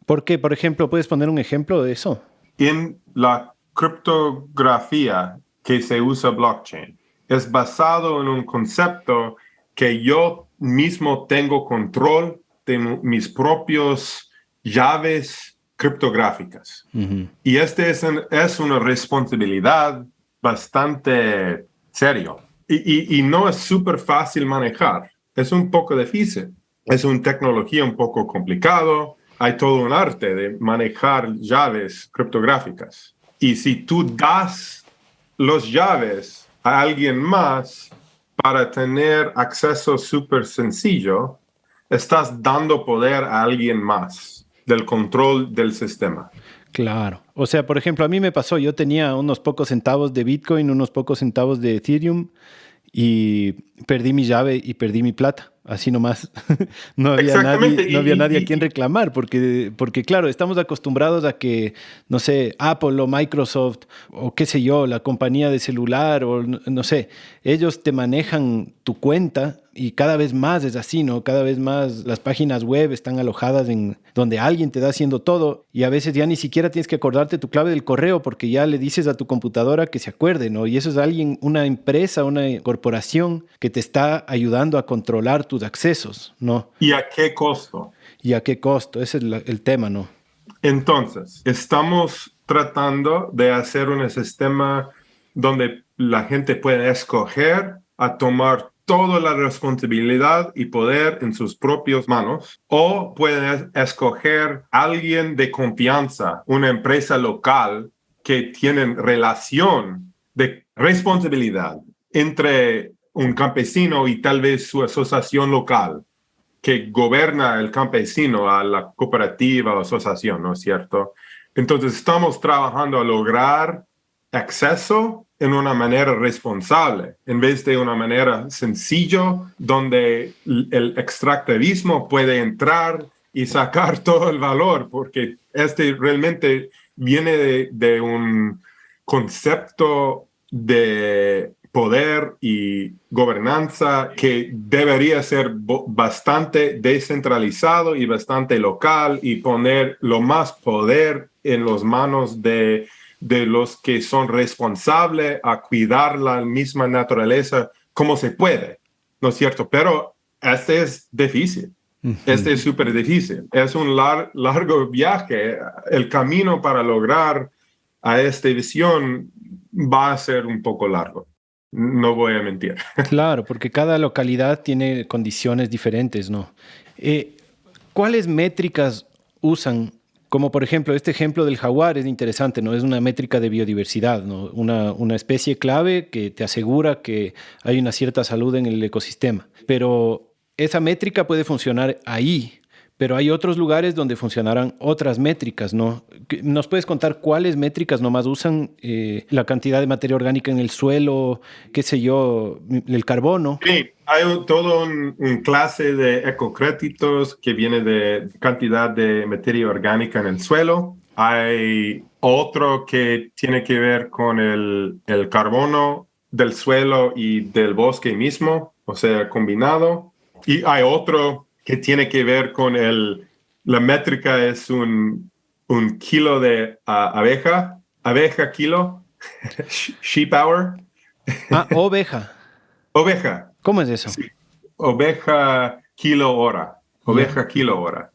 ¿Por qué? Por ejemplo, ¿puedes poner un ejemplo de eso? En la criptografía que se usa blockchain, es basado en un concepto que yo mismo tengo control de mis propios llaves criptográficas. Ujú. Y es una responsabilidad bastante seria. Y no es súper fácil manejar. Es un poco difícil. Es una tecnología un poco complicado. Hay todo un arte de manejar llaves criptográficas. Y si tú das los llaves a alguien más para tener acceso súper sencillo, estás dando poder a alguien más del control del sistema. Claro. O sea, por ejemplo, a mí me pasó, yo tenía unos pocos centavos de Bitcoin, unos pocos centavos de Ethereum y perdí mi llave y perdí mi plata. Así nomás. Exactamente. No había nadie a quien reclamar porque, claro, estamos acostumbrados a que, no sé, Apple o Microsoft o qué sé yo, la compañía de celular o no sé, ellos te manejan tu cuenta y cada vez más es así, ¿no? Cada vez más las páginas web están alojadas en donde alguien te da haciendo todo y a veces ya ni siquiera tienes que acordarte tu clave del correo porque ya le dices a tu computadora que se acuerde, ¿no? Y eso es alguien, una empresa, una corporación que te está ayudando a controlar tus accesos, ¿no? ¿Y a qué costo? ¿Y a qué costo? Ese es el tema, ¿no? Entonces, estamos tratando de hacer un sistema donde la gente puede escoger a tomar toda la responsabilidad y poder en sus propias manos, o pueden escoger a alguien de confianza, una empresa local que tiene relación de responsabilidad entre un campesino y tal vez su asociación local que gobierna el campesino a la cooperativa o asociación, ¿no es cierto? Entonces estamos trabajando a lograr acceso en una manera responsable, en vez de una manera sencilla, donde el extractivismo puede entrar y sacar todo el valor, porque este realmente viene de un concepto de poder y gobernanza que debería ser bastante descentralizado y bastante local y poner lo más poder en las manos de los que son responsables a cuidar la misma naturaleza como se puede, ¿no es cierto? Pero este es difícil. Este es súper difícil. Es un largo viaje. El camino para lograr a esta visión va a ser un poco largo. No voy a mentir. Claro, porque cada localidad tiene condiciones diferentes, ¿no? ¿Cuáles métricas usan? Como por ejemplo, este ejemplo del jaguar es interesante, ¿no? Es una métrica de biodiversidad, ¿no? Una especie clave que te asegura que hay una cierta salud en el ecosistema. Pero esa métrica puede funcionar ahí, pero hay otros lugares donde funcionarán otras métricas, ¿no? ¿Nos puedes contar cuáles métricas nomás usan la cantidad de materia orgánica en el suelo, qué sé yo, el carbono? Sí, hay todo un clase de ecocréditos que viene de cantidad de materia orgánica en el suelo. Hay otro que tiene que ver con el carbono del suelo y del bosque mismo, o sea, combinado. Y hay otro que tiene que ver con la métrica es un kilo de abeja kilo, sheep hour, Ah, oveja. oveja. ¿Cómo es eso? Sí, oveja kilo hora, Ya. oveja kilo hora.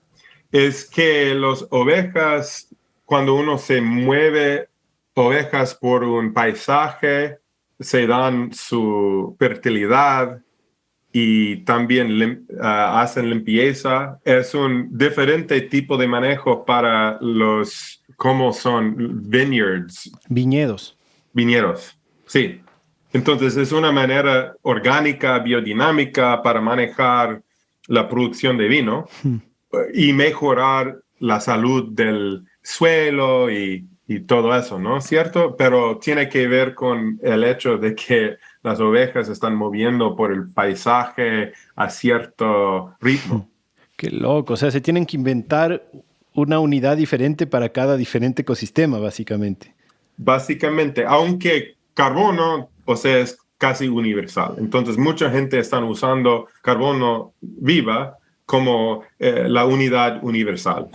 Es que las ovejas, cuando uno se mueve ovejas por un paisaje, se dan su fertilidad y también hacen limpieza. Es un diferente tipo de manejo para los ¿cómo son? Vineyards. Viñedos. Sí. Entonces es una manera orgánica, biodinámica para manejar la producción de vino y mejorar la salud del suelo y todo eso, ¿no? ¿Cierto? Pero tiene que ver con el hecho de que las ovejas están moviendo por el paisaje a cierto ritmo. Qué loco. O sea, se tienen que inventar una unidad diferente para cada diferente ecosistema, básicamente. Básicamente, aunque carbono, o sea, es casi universal. Entonces, mucha gente está usando carbono viva como la unidad universal.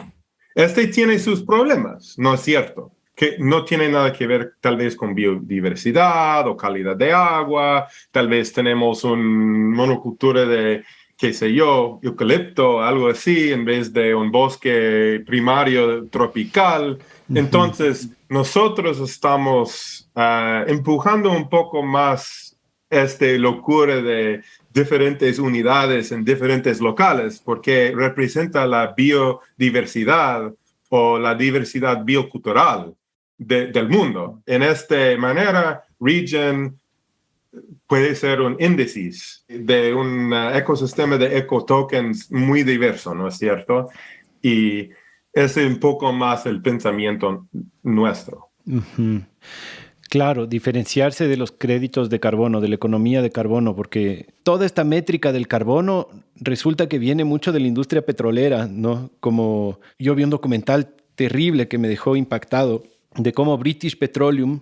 Este tiene sus problemas, ¿no es cierto? Que no tiene nada que ver tal vez con biodiversidad o calidad de agua, tal vez tenemos un monocultura de, qué sé yo, eucalipto, algo así, en vez de un bosque primario tropical. Entonces, nosotros estamos empujando un poco más esta locura de diferentes unidades en diferentes locales, porque representa la biodiversidad o la diversidad biocultural del mundo. En esta manera, Regen puede ser un índice de un ecosistema de ecotokens muy diverso, ¿no es cierto? Y es un poco más el pensamiento nuestro. Uh-huh. Claro, diferenciarse de los créditos de carbono, de la economía de carbono, porque toda esta métrica del carbono resulta que viene mucho de la industria petrolera, ¿no? Como yo vi un documental terrible que me dejó impactado de cómo British Petroleum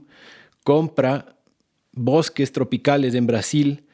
compra bosques tropicales en Brasil,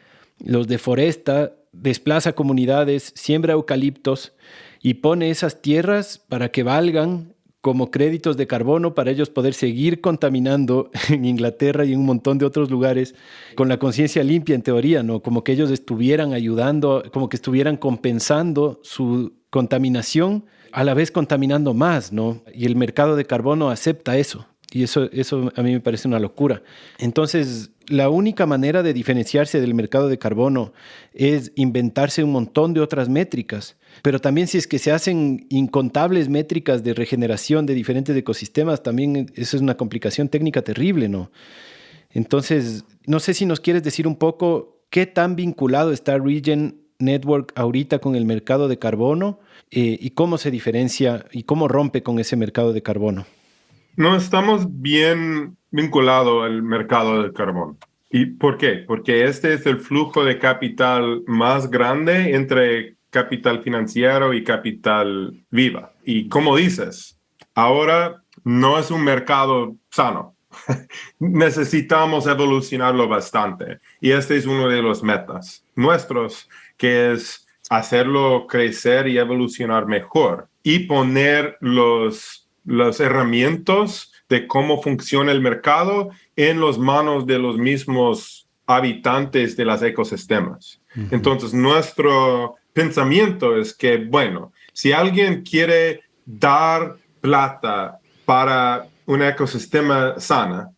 los deforesta, desplaza comunidades, siembra eucaliptos y pone esas tierras para que valgan como créditos de carbono para ellos poder seguir contaminando en Inglaterra y en un montón de otros lugares con la conciencia limpia en teoría, ¿no? Como que ellos estuvieran ayudando, como que estuvieran compensando su contaminación, a la vez contaminando más, ¿no? Y el mercado de carbono acepta eso. Y eso a mí me parece una locura. Entonces, la única manera de diferenciarse del mercado de carbono es inventarse un montón de otras métricas. Pero también si es que se hacen incontables métricas de regeneración de diferentes ecosistemas, también eso es una complicación técnica terrible, ¿no? Entonces, no sé si nos quieres decir un poco qué tan vinculado está Regen Network ahorita con el mercado de carbono y cómo se diferencia y cómo rompe con ese mercado de carbono. No estamos bien vinculados al mercado del carbón. ¿Y por qué? Porque este es el flujo de capital más grande entre capital financiero y capital viva. Y como dices, ahora no es un mercado sano. Necesitamos evolucionarlo bastante. Y este es uno de los metas nuestros, que es hacerlo crecer y evolucionar mejor y poner las herramientas de cómo funciona el mercado en las manos de los mismos habitantes de los ecosistemas. Uh-huh. Entonces, nuestro pensamiento es que, bueno, si alguien quiere dar plata para un ecosistema sano,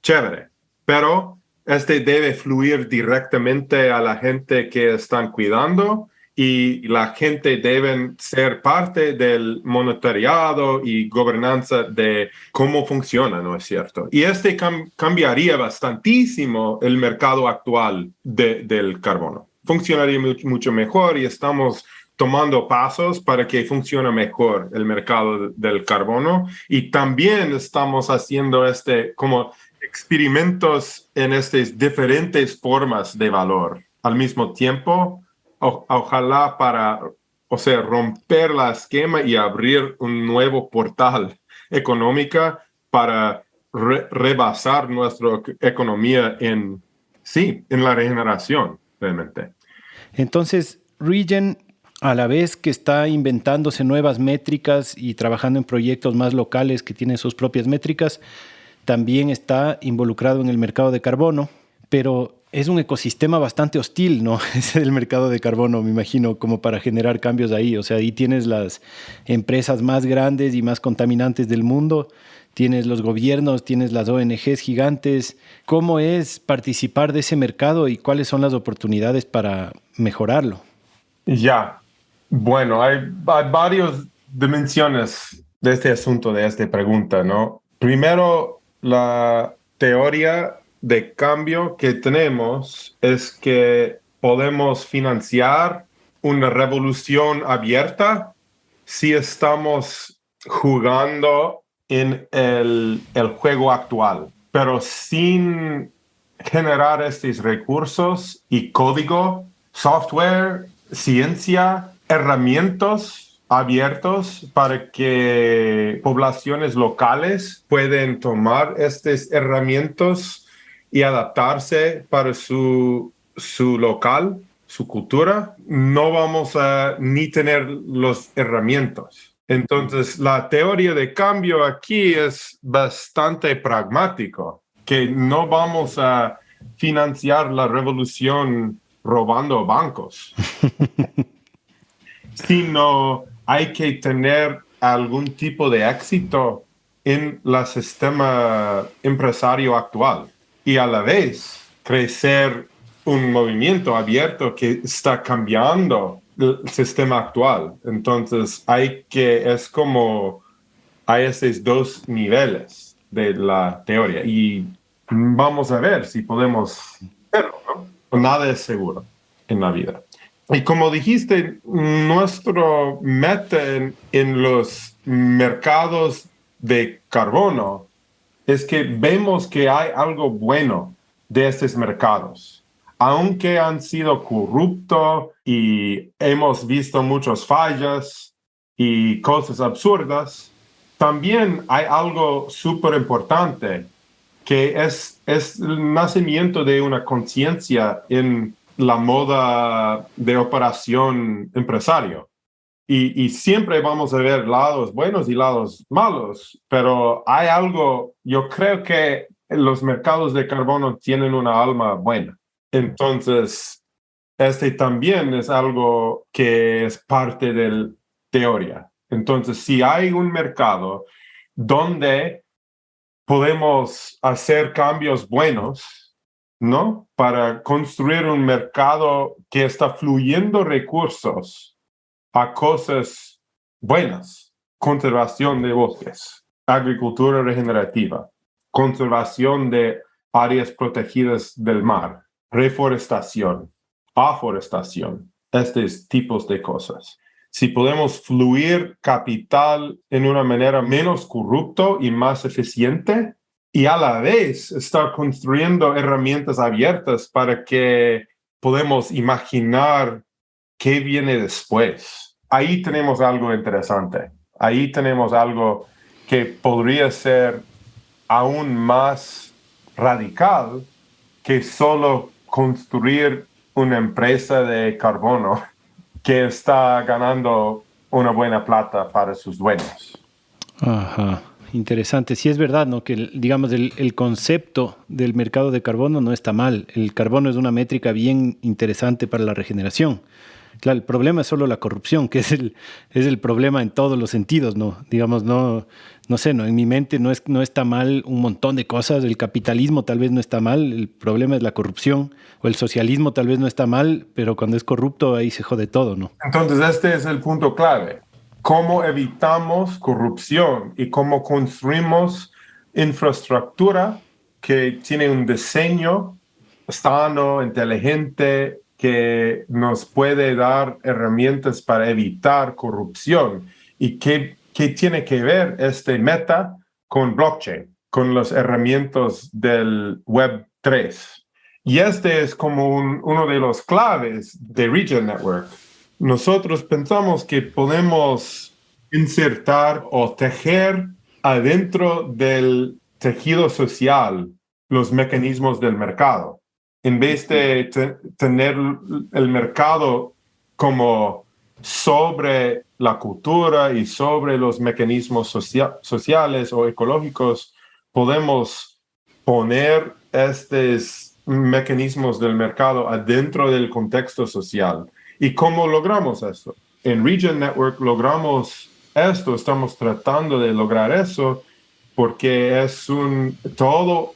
chévere, pero este debe fluir directamente a la gente que están cuidando y la gente debe ser parte del monitoreado y gobernanza de cómo funciona, ¿no es cierto? Y cambiaría bastantísimo el mercado actual del carbono. Funcionaría mucho mejor y estamos tomando pasos para que funcione mejor el mercado del carbono y también estamos haciendo como experimentos en estas diferentes formas de valor al mismo tiempo. Ojalá para, romper la esquema y abrir un nuevo portal económico para rebasar nuestra economía en la regeneración, realmente. Entonces, Regen, a la vez que está inventándose nuevas métricas y trabajando en proyectos más locales que tienen sus propias métricas, también está involucrado en el mercado de carbono, pero es un ecosistema bastante hostil, ¿no? Es el mercado de carbono, me imagino, como para generar cambios ahí. O sea, ahí tienes las empresas más grandes y más contaminantes del mundo, tienes los gobiernos, tienes las ONGs gigantes. ¿Cómo es participar de ese mercado y cuáles son las oportunidades para mejorarlo? Ya, bueno, hay varias dimensiones de este asunto, de esta pregunta, ¿no? Primero, la teoría de cambio que tenemos es que podemos financiar una revolución abierta si estamos jugando en el juego actual, pero sin generar estos recursos y código, software, ciencia, herramientas abiertos para que poblaciones locales puedan tomar estas herramientas y adaptarse para su local, su cultura. No vamos a ni tener las herramientas. Entonces, la teoría de cambio aquí es bastante pragmático, que no vamos a financiar la revolución robando bancos, sino hay que tener algún tipo de éxito en el sistema empresario actual y a la vez crecer un movimiento abierto que está cambiando el sistema actual. Entonces es como hay esos dos niveles de la teoría y vamos a ver si podemos hacerlo, ¿no? Nada es seguro en la vida. Y como dijiste, nuestro meta en los mercados de carbono es que vemos que hay algo bueno de estos mercados. Aunque han sido corruptos y hemos visto muchas fallas y cosas absurdas, también hay algo súper importante que es el nacimiento de una conciencia en la moda de operación empresario. Y siempre vamos a ver lados buenos y lados malos, pero hay algo, yo creo que los mercados de carbono tienen una alma buena. Entonces, este también es algo que es parte de la teoría. Entonces, si hay un mercado donde podemos hacer cambios buenos, ¿no? Para construir un mercado que está fluyendo recursos a cosas buenas, conservación de bosques, agricultura regenerativa, conservación de áreas protegidas del mar, reforestación, aforestación, estos tipos de cosas. Si podemos fluir capital en una manera menos corrupto y más eficiente, y a la vez estar construyendo herramientas abiertas para que podamos imaginar qué viene después. Ahí tenemos algo interesante. Ahí tenemos algo que podría ser aún más radical que solo construir una empresa de carbono que está ganando una buena plata para sus dueños. Ajá, interesante. Sí es verdad, ¿no? Que digamos el concepto del mercado de carbono no está mal. El carbono es una métrica bien interesante para la regeneración. Claro, el problema es solo la corrupción, que es el problema en todos los sentidos, ¿no? Digamos, no sé, ¿no? En mi mente no está mal un montón de cosas. El capitalismo tal vez no está mal, el problema es la corrupción. O el socialismo tal vez no está mal, pero cuando es corrupto ahí se jode todo, ¿no? Entonces, este es el punto clave. ¿Cómo evitamos corrupción y cómo construimos infraestructura que tiene un diseño sano, inteligente, que nos puede dar herramientas para evitar corrupción? ¿Y qué tiene que ver este meta con blockchain, con las herramientas del Web3? Y este es como uno de los claves de Regen Network. Nosotros pensamos que podemos insertar o tejer adentro del tejido social los mecanismos del mercado. En vez de tener el mercado como sobre la cultura y sobre los mecanismos sociales o ecológicos, podemos poner estos mecanismos del mercado adentro del contexto social. ¿Y cómo logramos eso? En Regen Network logramos esto, estamos tratando de lograr eso porque todo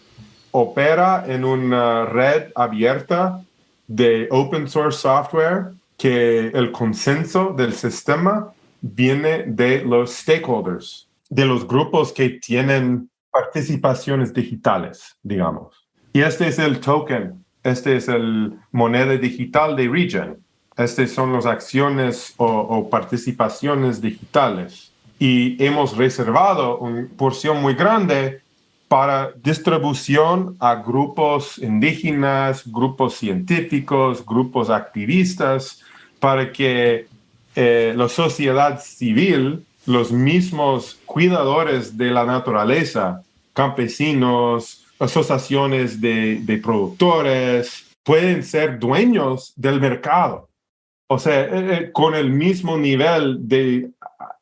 opera en una red abierta de open source software que el consenso del sistema viene de los stakeholders, de los grupos que tienen participaciones digitales, digamos. Y este es el token, este es el moneda digital de Regen. Estas son las acciones o participaciones digitales. Y hemos reservado una porción muy grande para distribución a grupos indígenas, grupos científicos, grupos activistas, para que la sociedad civil, los mismos cuidadores de la naturaleza, campesinos, asociaciones de productores, pueden ser dueños del mercado. O sea, con el mismo nivel de,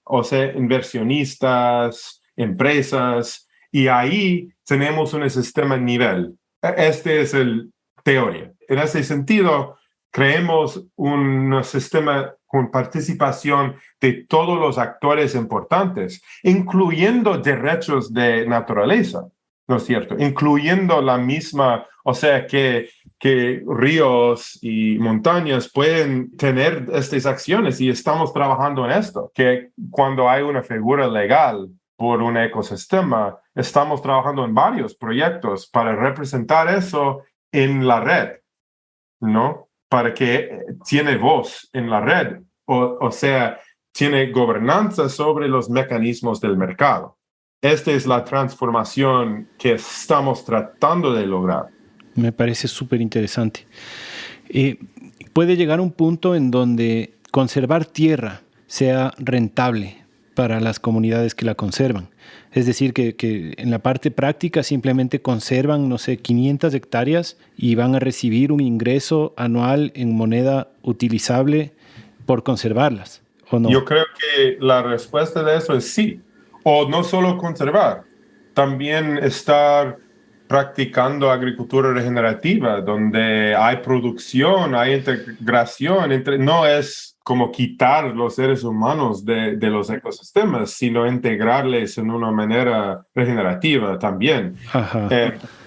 o sea, inversionistas, empresas, y ahí tenemos un sistema nivel. Este es el teoría. En ese sentido, creemos un sistema con participación de todos los actores importantes, incluyendo derechos de naturaleza, ¿no es cierto? Incluyendo la misma, o sea, que ríos y montañas pueden tener estas acciones y estamos trabajando en esto, que cuando hay una figura legal por un ecosistema, estamos trabajando en varios proyectos para representar eso en la red, ¿no? Para que tiene voz en la red, o sea, tiene gobernanza sobre los mecanismos del mercado. Esta es la transformación que estamos tratando de lograr. Me parece súper interesante. Puede llegar un punto en donde conservar tierra sea rentable para las comunidades que la conservan. Es decir, que en la parte práctica simplemente conservan, no sé, 500 hectáreas y van a recibir un ingreso anual en moneda utilizable por conservarlas, ¿o no? Yo creo que la respuesta de eso es sí. O no solo conservar, también estar practicando agricultura regenerativa, donde hay producción, hay integración, no es como quitar los seres humanos de los ecosistemas, sino integrarles en una manera regenerativa también.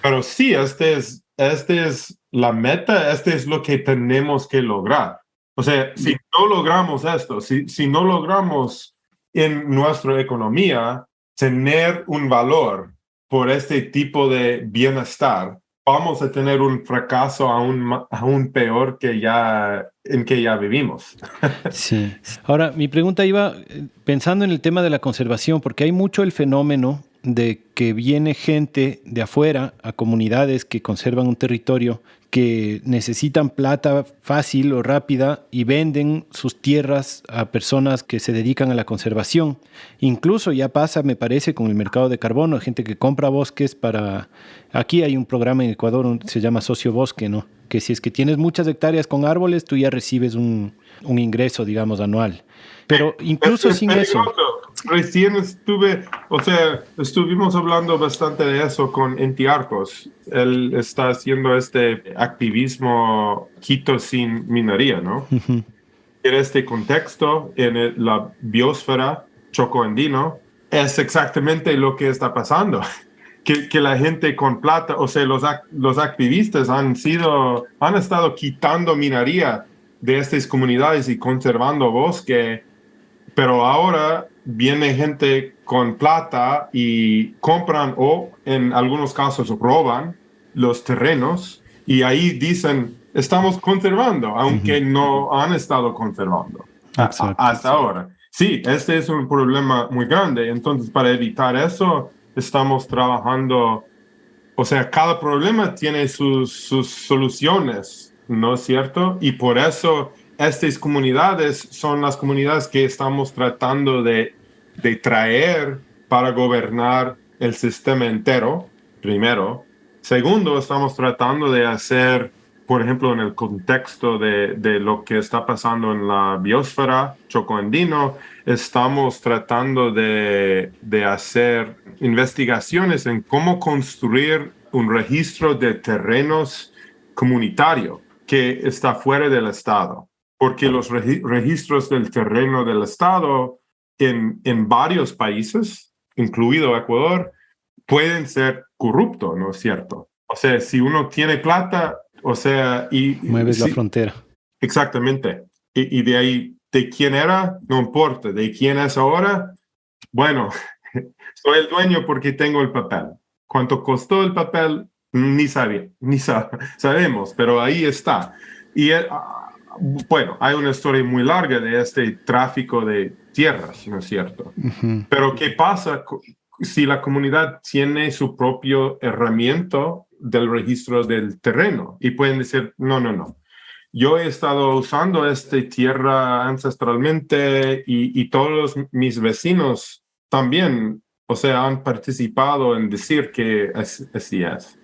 Pero sí, este es la meta, este es lo que tenemos que lograr. O sea, si no logramos esto, si no logramos en nuestra economía tener un valor por este tipo de bienestar, vamos a tener un fracaso aún peor que en que ya vivimos. Sí. Ahora, mi pregunta iba pensando en el tema de la conservación, porque hay mucho el fenómeno de que viene gente de afuera a comunidades que conservan un territorio, que necesitan plata fácil o rápida y venden sus tierras a personas que se dedican a la conservación. Incluso ya pasa, me parece, con el mercado de carbono, gente que compra bosques para... Aquí hay un programa en Ecuador, se llama Socio Bosque, ¿no? Que si es que tienes muchas hectáreas con árboles, tú ya recibes un ingreso, digamos, anual. Pero incluso sin eso... Recién estuvimos hablando bastante de eso con Entiarcos. Él está haciendo este activismo Quito sin minería, ¿no? Uh-huh. En este contexto, en la biosfera chocoandino, es exactamente lo que está pasando. Que la gente con plata, o sea, los activistas han estado quitando minería de estas comunidades y conservando bosque, pero ahora viene gente con plata y compran o en algunos casos roban los terrenos y ahí dicen, estamos conservando, aunque no han estado conservando hasta ahora. Sí, este es un problema muy grande. Entonces, para evitar eso, estamos trabajando, o sea, cada problema tiene sus soluciones, ¿no es cierto? Y por eso estas comunidades son las comunidades que estamos tratando de traer para gobernar el sistema entero, primero. Segundo, estamos tratando de hacer, por ejemplo, en el contexto de lo que está pasando en la biosfera chocoandino, estamos tratando de hacer investigaciones en cómo construir un registro de terrenos comunitario que está fuera del Estado, porque los registros del terreno del Estado en varios países, incluido Ecuador, pueden ser corruptos, ¿no es cierto? O sea, si uno tiene plata, o sea... Mueves la frontera. Exactamente. Y de ahí, de quién era, no importa. De quién es ahora, bueno, Soy el dueño porque tengo el papel. ¿Cuánto costó el papel? Ni sabemos, pero ahí está. Y bueno, hay una historia muy larga de este tráfico de tierras, ¿no es cierto? Ujú. Pero ¿qué pasa si la comunidad tiene su propio herramienta del registro del terreno? Y pueden decir, no, no, no. Yo he estado usando esta tierra ancestralmente y todos mis vecinos también, o sea, han participado en decir que así es.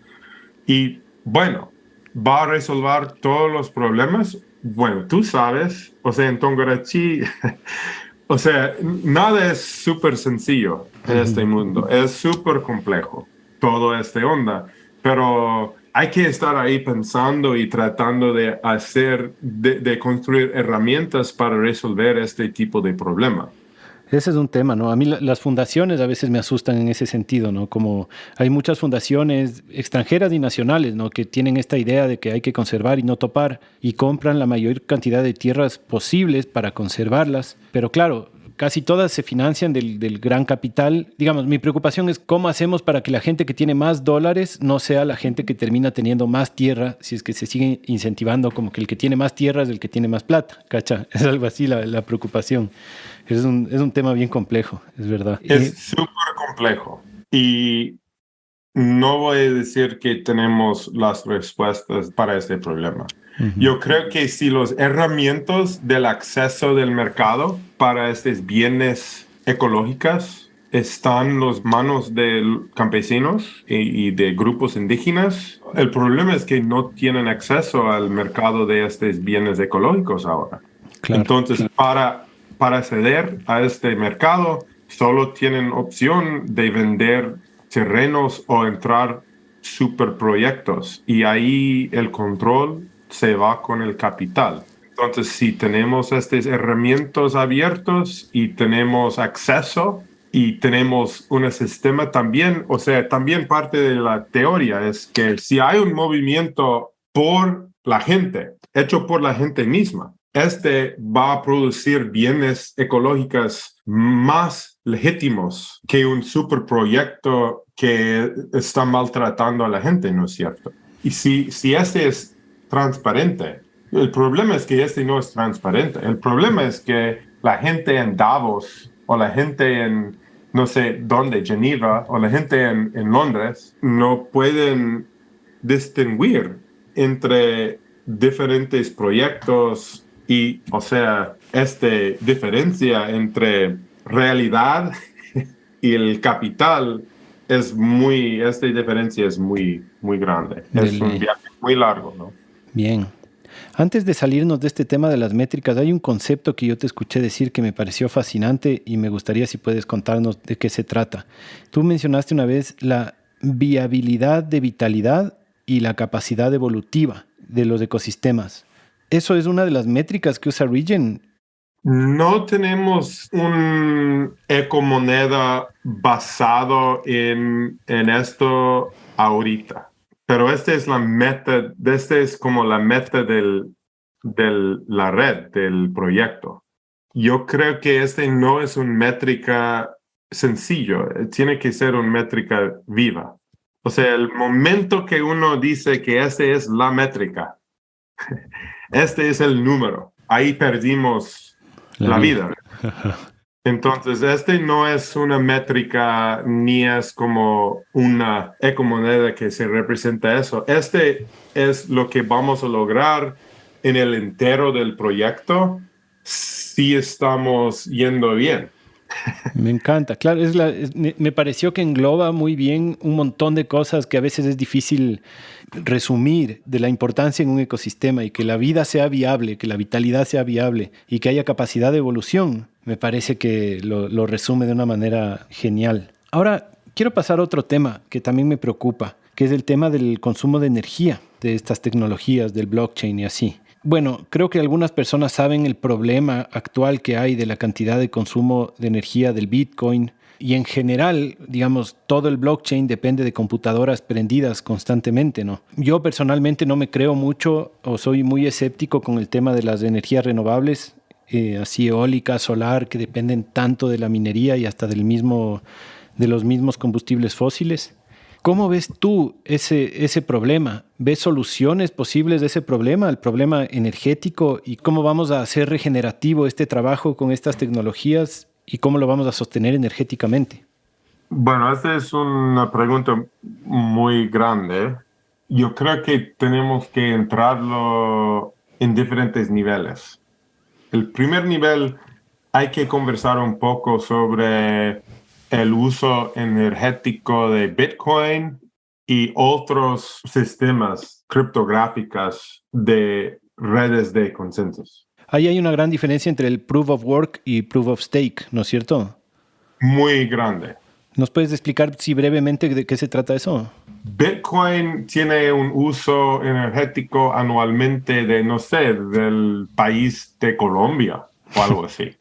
Y bueno, ¿va a resolver todos los problemas? Bueno, tú sabes, o sea, en Tongarachi, o sea, nada es súper sencillo en este mundo, es súper complejo, todo este onda, pero hay que estar ahí pensando y tratando de de construir herramientas para resolver este tipo de problema. Ese es un tema, ¿no? A mí las fundaciones a veces me asustan en ese sentido, ¿no? Como hay muchas fundaciones extranjeras y nacionales, ¿no? Que tienen esta idea de que hay que conservar y no topar y compran la mayor cantidad de tierras posibles para conservarlas. Pero claro, casi todas se financian del gran capital. Digamos, mi preocupación es cómo hacemos para que la gente que tiene más dólares no sea la gente que termina teniendo más tierra, si es que se sigue incentivando como que el que tiene más tierra es el que tiene más plata, ¿cacha? Es algo así la preocupación. Es un tema bien complejo, es verdad. Es súper complejo y no voy a decir que tenemos las respuestas para este problema. Yo creo que si los herramientas del acceso del mercado para estos bienes ecológicos están en las manos de campesinos y de grupos indígenas, el problema es que no tienen acceso al mercado de estos bienes ecológicos ahora. Claro. Entonces, para acceder a este mercado, solo tienen opción de vender terrenos o entrar superproyectos y ahí el control se va con el capital. Entonces, si tenemos estas herramientas abiertas y tenemos acceso y tenemos un sistema también, o sea, también parte de la teoría es que si hay un movimiento por la gente, hecho por la gente misma, este va a producir bienes ecológicos más legítimos que un superproyecto que está maltratando a la gente, ¿no es cierto? Y si este es transparente, el problema es que este no es transparente. El problema es que la gente en Davos o la gente en no sé dónde, Geneva, o la gente en Londres, no pueden distinguir entre diferentes proyectos y, o sea, esta diferencia entre realidad y el capital esta diferencia es muy, muy grande. Es un viaje muy largo, ¿no? Bien. Antes de salirnos de este tema de las métricas, hay un concepto que yo te escuché decir que me pareció fascinante y me gustaría si puedes contarnos de qué se trata. Tú mencionaste una vez la viabilidad de vitalidad y la capacidad evolutiva de los ecosistemas. ¿Eso es una de las métricas que usa Regen? No tenemos un ecomoneda basado en esto ahorita, pero esta es la meta, esta es como la meta de la red, del proyecto. Yo creo que este no es una métrica sencillo, tiene que ser una métrica viva. O sea, el momento que uno dice que esta es la métrica, este es el número, ahí perdimos la vida. Entonces, este no es una métrica ni es como una ecomoneda que se representa eso. Este es lo que vamos a lograr en el entero del proyecto si estamos yendo bien. Me encanta, claro, me pareció que engloba muy bien un montón de cosas que a veces es difícil resumir de la importancia en un ecosistema y que la vida sea viable, que la vitalidad sea viable y que haya capacidad de evolución. Me parece que lo resume de una manera genial. Ahora, quiero pasar a otro tema que también me preocupa, que es el tema del consumo de energía de estas tecnologías, del blockchain y así. Bueno, creo que algunas personas saben el problema actual que hay de la cantidad de consumo de energía del Bitcoin y en general, digamos, todo el blockchain depende de computadoras prendidas constantemente, ¿no? Yo personalmente no me creo mucho o soy muy escéptico con el tema de las energías renovables, así eólica, solar, que dependen tanto de la minería y hasta del mismo de los mismos combustibles fósiles. ¿Cómo ves tú ese problema? ¿Ves soluciones posibles de ese problema, el problema energético? ¿Y cómo vamos a hacer regenerativo este trabajo con estas tecnologías? ¿Y cómo lo vamos a sostener energéticamente? Bueno, esta es una pregunta muy grande. Yo creo que tenemos que entrarlo en diferentes niveles. El primer nivel, hay que conversar un poco sobre el uso energético de Bitcoin y otros sistemas criptográficos de redes de consensos. Ahí hay una gran diferencia entre el Proof of Work y Proof of Stake, ¿no es cierto? Muy grande. ¿Nos puedes explicar, si brevemente, de qué se trata eso? Bitcoin tiene un uso energético anualmente de, no sé, del país de Colombia o algo así.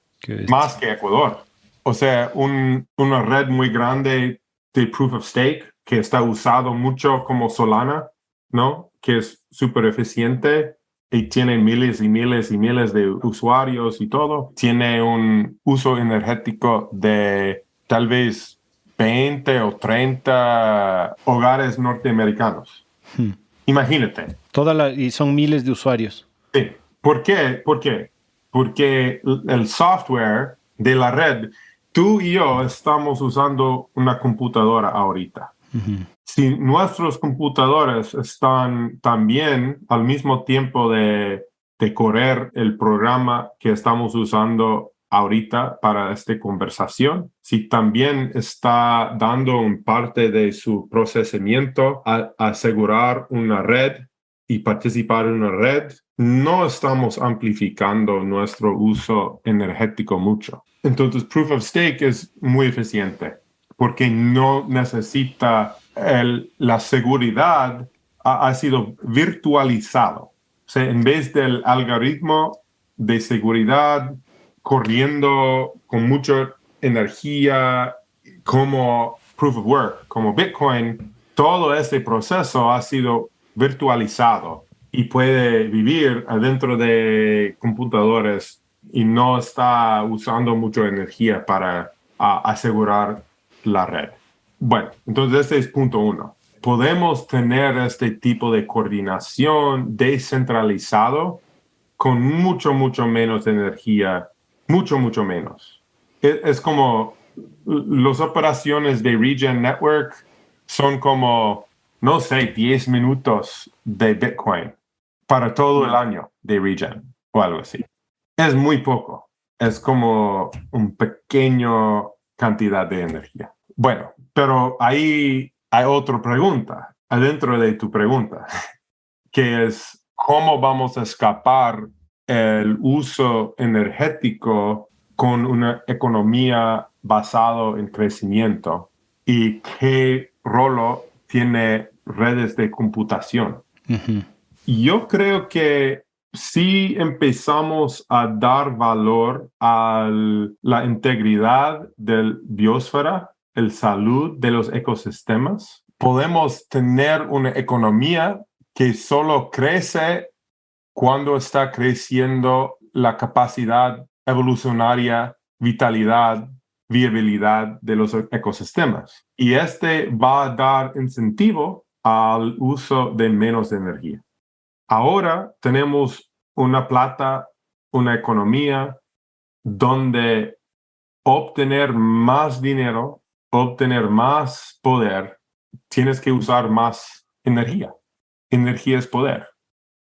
Más que Ecuador. O sea, una red muy grande de Proof of Stake que está usado mucho como Solana, ¿no? Que es súper eficiente y tiene miles y miles y miles de usuarios y todo. Tiene un uso energético de tal vez 20 o 30 hogares norteamericanos. Imagínate. Y son miles de usuarios. Sí. ¿Por qué? Porque el software de la red, tú y yo estamos usando una computadora ahorita. Si nuestros computadores están también al mismo tiempo de correr el programa que estamos usando ahorita para esta conversación, si también está dando un parte de su procesamiento a asegurar una red y participar en una red, no estamos amplificando nuestro uso energético mucho. Entonces, Proof of Stake es muy eficiente porque no necesita la seguridad, ha sido virtualizado. O sea, en vez del algoritmo de seguridad corriendo con mucha energía como Proof of Work, como Bitcoin, todo este proceso ha sido virtualizado y puede vivir adentro de computadores y no está usando mucha energía para asegurar la red. Bueno, entonces este es punto uno. Podemos tener este tipo de coordinación descentralizado con mucho menos energía, mucho menos. Es como las operaciones de Regen Network son como, no sé, 10 minutos de Bitcoin para todo el año de Regen o algo así. Es muy poco. Es como un pequeño cantidad de energía. Bueno, pero ahí hay otra pregunta, adentro de tu pregunta, que es cómo vamos a escapar el uso energético con una economía basada en crecimiento y qué rol tiene redes de computación. Yo creo que si empezamos a dar valor a la integridad del biosfera, la salud de los ecosistemas, podemos tener una economía que solo crece cuando está creciendo la capacidad evolucionaria, vitalidad, viabilidad de los ecosistemas. Y este va a dar incentivo al uso de menos energía. Ahora tenemos una economía donde obtener más dinero, obtener más poder, tienes que usar más energía. Energía es poder.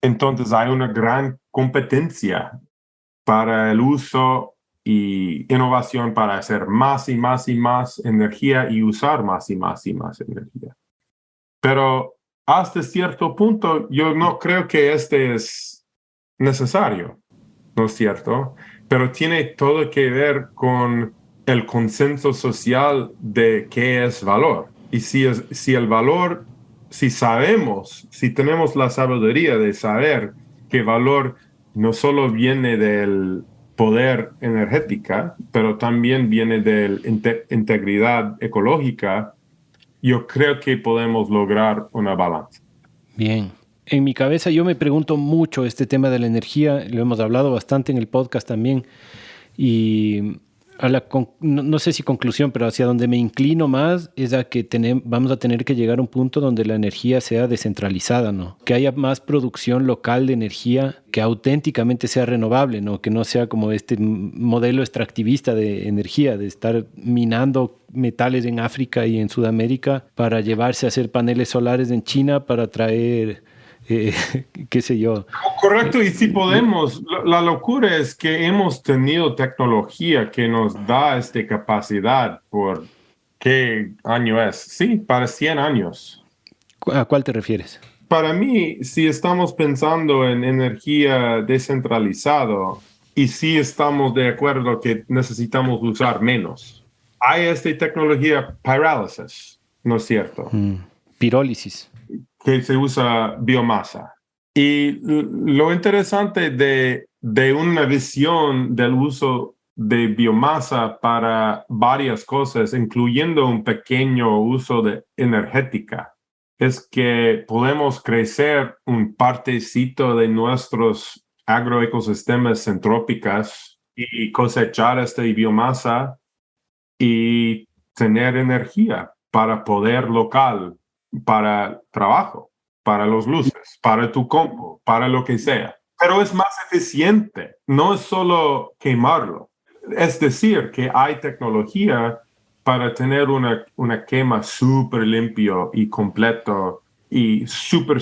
Entonces hay una gran competencia para el uso y innovación para hacer más y más y más energía y usar más y más y más energía. Pero hasta cierto punto yo no creo que este es necesario, ¿no es cierto? Pero tiene todo que ver con el consenso social de qué es valor. Y si el valor, si sabemos, si tenemos la sabiduría de saber que valor no solo viene del poder energética, pero también viene de la integridad ecológica, yo creo que podemos lograr una balanza. Bien. En mi cabeza yo me pregunto mucho este tema de la energía, lo hemos hablado bastante en el podcast también, y no sé si conclusión, pero hacia donde me inclino más es a que vamos a tener que llegar a un punto donde la energía sea descentralizada, ¿no? Que haya más producción local de energía que auténticamente sea renovable, ¿no? Que no sea como este modelo extractivista de energía, de estar minando metales en África y en Sudamérica para llevarse a hacer paneles solares en China para traer, qué sé yo. Correcto, y si podemos, la locura es que hemos tenido tecnología que nos da esta capacidad por, ¿qué año es? Sí, para 100 años. ¿A cuál te refieres? Para mí, si estamos pensando en energía descentralizada y si estamos de acuerdo que necesitamos usar menos, hay esta tecnología pyrólisis, ¿no es cierto? Pirólisis. Que se usa biomasa. Y lo interesante de una visión del uso de biomasa para varias cosas, incluyendo un pequeño uso de energética, es que podemos crecer un partecito de nuestros agroecosistemas entrópicas y cosechar esta biomasa y tener energía para poder local, para trabajo, para los luces, para tu compu, para lo que sea. Pero es más eficiente, no es solo quemarlo. Es decir, que hay tecnología para tener una quema súper limpio y completo y súper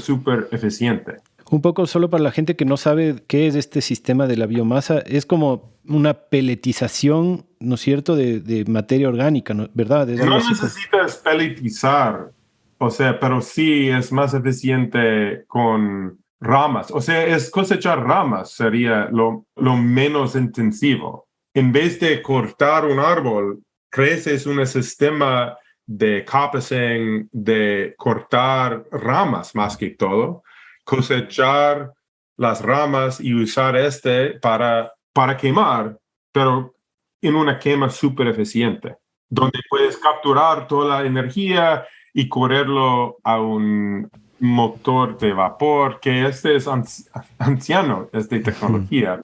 eficiente. Un poco solo para la gente que no sabe qué es este sistema de la biomasa, es como una peletización, ¿no es cierto?, de materia orgánica, ¿no? ¿Verdad? Es algo No así necesitas pelletizar, o sea, pero sí es más eficiente con ramas. O sea, es cosechar ramas sería lo menos intensivo. En vez de cortar un árbol, creces un sistema de coppicing, de cortar ramas más que todo, cosechar las ramas y usar para quemar, pero en una quema súper eficiente donde puedes capturar toda la energía y correrlo a un motor de vapor, que este es anciano, esta tecnología.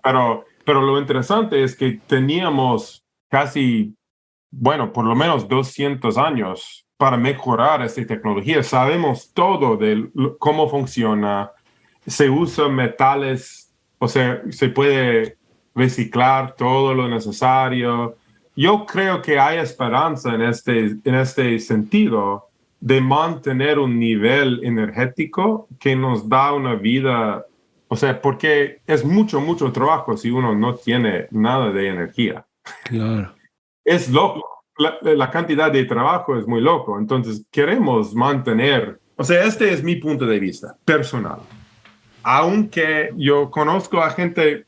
Pero lo interesante es que teníamos casi, bueno, por lo menos 200 años para mejorar esta tecnología. Sabemos todo de cómo funciona. Se usan metales, o sea, se puede reciclar todo lo necesario. Yo creo que hay esperanza en este sentido de mantener un nivel energético que nos da una vida, o sea, porque es mucho trabajo si uno no tiene nada de energía. Claro. Es loco. La cantidad de trabajo es muy loco. Entonces, queremos mantener, o sea, este es mi punto de vista personal. Aunque yo conozco a gente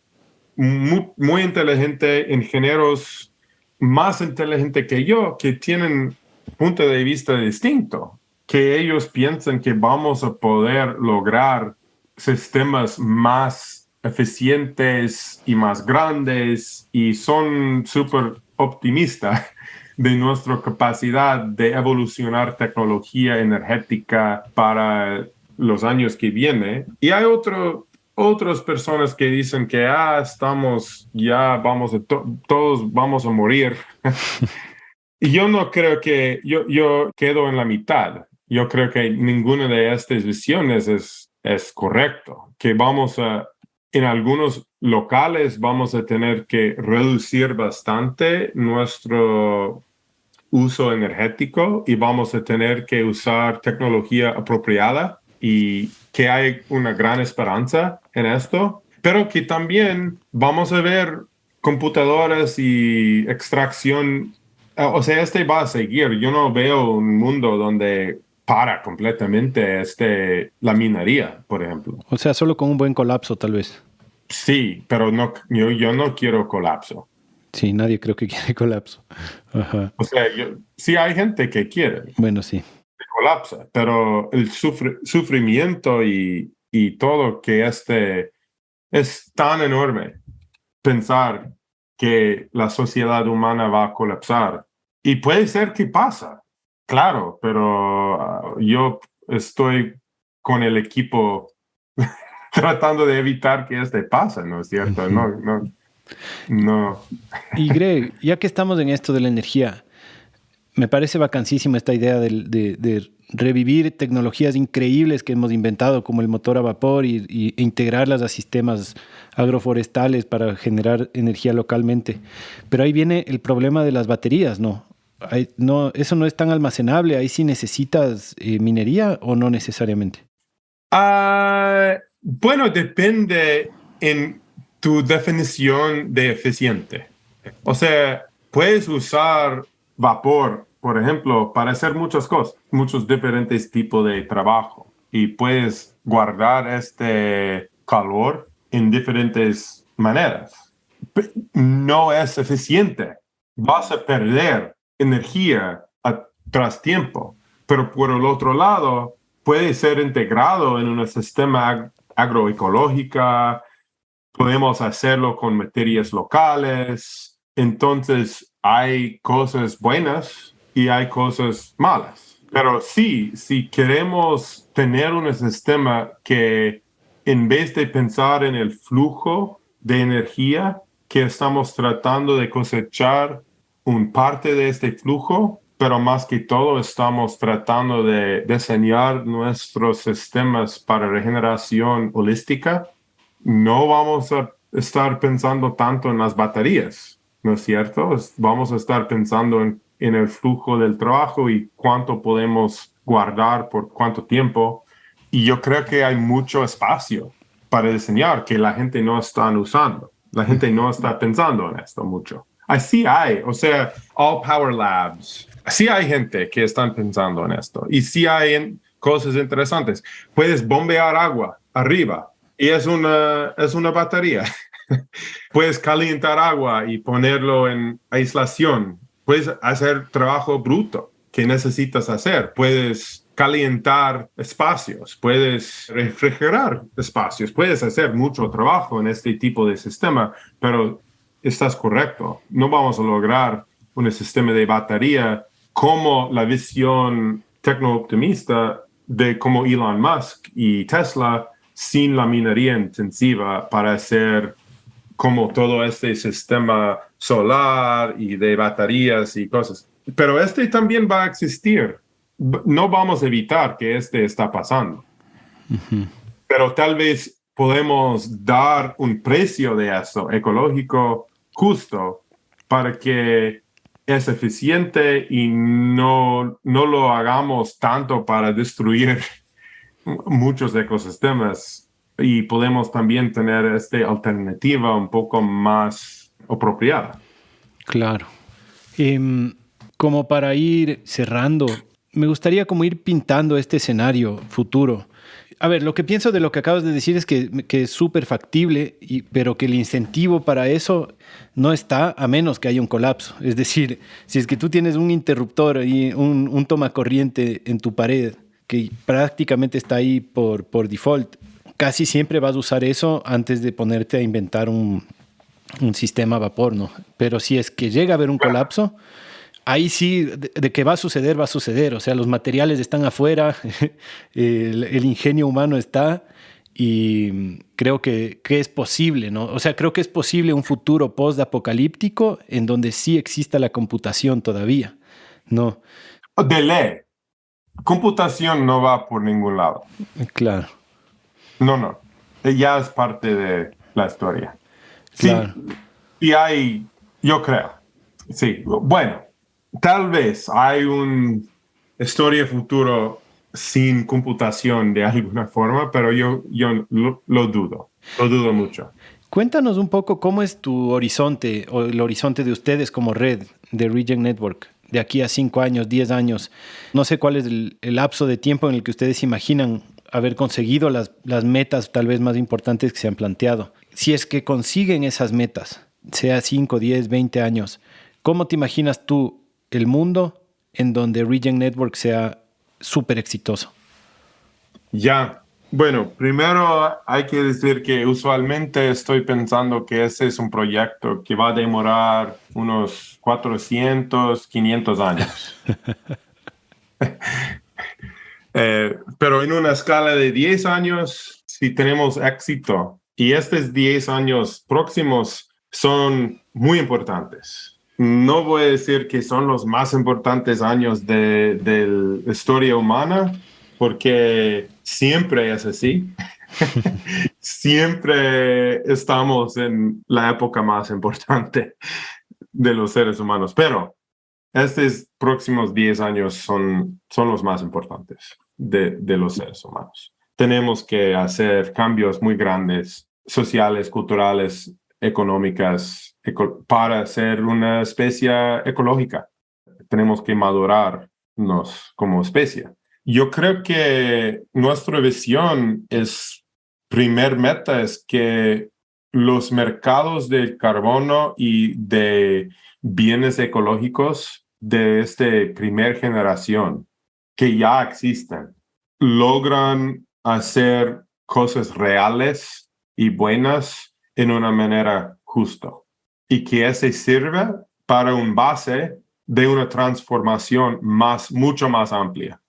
muy inteligente, ingenieros más inteligentes que yo, que tienen punto de vista distinto, que ellos piensan que vamos a poder lograr sistemas más eficientes y más grandes y son súper optimistas de nuestra capacidad de evolucionar tecnología energética para los años que vienen. Y hay otras personas que dicen que todos vamos a morir. Y yo no creo que yo quedo en la mitad. Yo creo que ninguna de estas visiones es correcto. Que en algunos locales vamos a tener que reducir bastante nuestro uso energético y vamos a tener que usar tecnología apropiada y que hay una gran esperanza en esto, pero que también vamos a ver computadoras y extracción, o sea, va a seguir. Yo no veo un mundo donde para completamente la minería, por ejemplo. O sea, solo con un buen colapso, tal vez. Sí, pero no, yo no quiero colapso. Sí, nadie creo que quiere colapso. Ajá. O sea, sí hay gente que quiere. Bueno, sí. Colapsa, pero el sufrimiento y todo que es tan enorme pensar que la sociedad humana va a colapsar. Y puede ser que pasa, claro, pero yo estoy con el equipo tratando de evitar que pase, ¿no es cierto? No. No. Y Greg, ya que estamos en esto de la energía, me parece vacancísima esta idea de revivir tecnologías increíbles que hemos inventado, como el motor a vapor e integrarlas a sistemas agroforestales para generar energía localmente. Pero ahí viene el problema de las baterías, ¿no? No, eso no es tan almacenable. Ahí sí necesitas minería o no necesariamente. Bueno, depende en tu definición de eficiente. O sea, puedes usar vapor, por ejemplo, para hacer muchas cosas, muchos diferentes tipos de trabajo. Y puedes guardar este calor en diferentes maneras. No es eficiente. Vas a perder energía tras tiempo. Pero por el otro lado, puede ser integrado en un sistema agroecológico. Podemos hacerlo con materias locales. Entonces, hay cosas buenas y hay cosas malas. Pero sí, si queremos tener un sistema que en vez de pensar en el flujo de energía que estamos tratando de cosechar un parte de este flujo, pero más que todo estamos tratando de diseñar nuestros sistemas para regeneración holística, no vamos a estar pensando tanto en las baterías, ¿no es cierto? Vamos a estar pensando en el flujo del trabajo y cuánto podemos guardar por cuánto tiempo. Y yo creo que hay mucho espacio para diseñar que la gente no está usando. La gente no está pensando en esto mucho. Así hay, o sea, All Power Labs. Sí hay gente que están pensando en esto. Y sí hay cosas interesantes. Puedes bombear agua arriba y es una batería. Puedes calentar agua y ponerlo en aislación. Puedes hacer trabajo bruto que necesitas hacer. Puedes calentar espacios, puedes refrigerar espacios, puedes hacer mucho trabajo en este tipo de sistema, pero estás correcto. No vamos a lograr un sistema de batería como la visión tecno-optimista de como Elon Musk y Tesla sin la minería intensiva para hacer como todo este sistema solar y de baterías y cosas. Pero este también va a existir. No vamos a evitar que este está pasando. Pero tal vez podemos dar un precio de eso ecológico justo para que es eficiente y no lo hagamos tanto para destruir muchos ecosistemas y podemos también tener esta alternativa un poco más apropiada. Claro. Como para ir cerrando, me gustaría como ir pintando este escenario futuro. A ver, lo que pienso de lo que acabas de decir es que es súper factible, pero que el incentivo para eso no está a menos que haya un colapso. Es decir, si es que tú tienes un interruptor y un tomacorriente en tu pared que prácticamente está ahí por default, casi siempre vas a usar eso antes de ponerte a inventar un sistema a vapor, ¿no? Pero si es que llega a haber un colapso, ahí sí, de que va a suceder, va a suceder. O sea, los materiales están afuera, el ingenio humano está y creo que es posible, ¿no? O sea, creo que es posible un futuro post-apocalíptico en donde sí exista la computación todavía, ¿no? De ley, computación no va por ningún lado. Claro, No. Ya es parte de la historia. Sí, claro. y hay, yo creo. Sí, bueno, tal vez hay una historia futuro sin computación de alguna forma, pero yo lo dudo mucho. Cuéntanos un poco cómo es tu horizonte o el horizonte de ustedes como red de Regen Network de aquí a 5 años, 10 años. No sé cuál es el lapso de tiempo en el que ustedes imaginan haber conseguido las metas tal vez más importantes que se han planteado. Si es que consiguen esas metas, sea 5, 10, 20 años, ¿cómo te imaginas tú el mundo en donde Regen Network sea súper exitoso? Ya, bueno, primero hay que decir que usualmente estoy pensando que ese es un proyecto que va a demorar unos 400, 500 años. Pero en una escala de 10 años, si tenemos éxito y estos 10 años próximos son muy importantes. No voy a decir que son los más importantes años de la historia humana, porque siempre es así. Siempre estamos en la época más importante de los seres humanos, pero estos próximos 10 años son los más importantes de los seres humanos. Tenemos que hacer cambios muy grandes, sociales, culturales, económicas, para ser una especie ecológica. Tenemos que madurarnos como especie. Yo creo que nuestra visión primer meta es que los mercados de carbono y de bienes ecológicos de esta primera generación que ya existen logran hacer cosas reales y buenas en una manera justa y que ese sirva para un base de una transformación mucho más amplia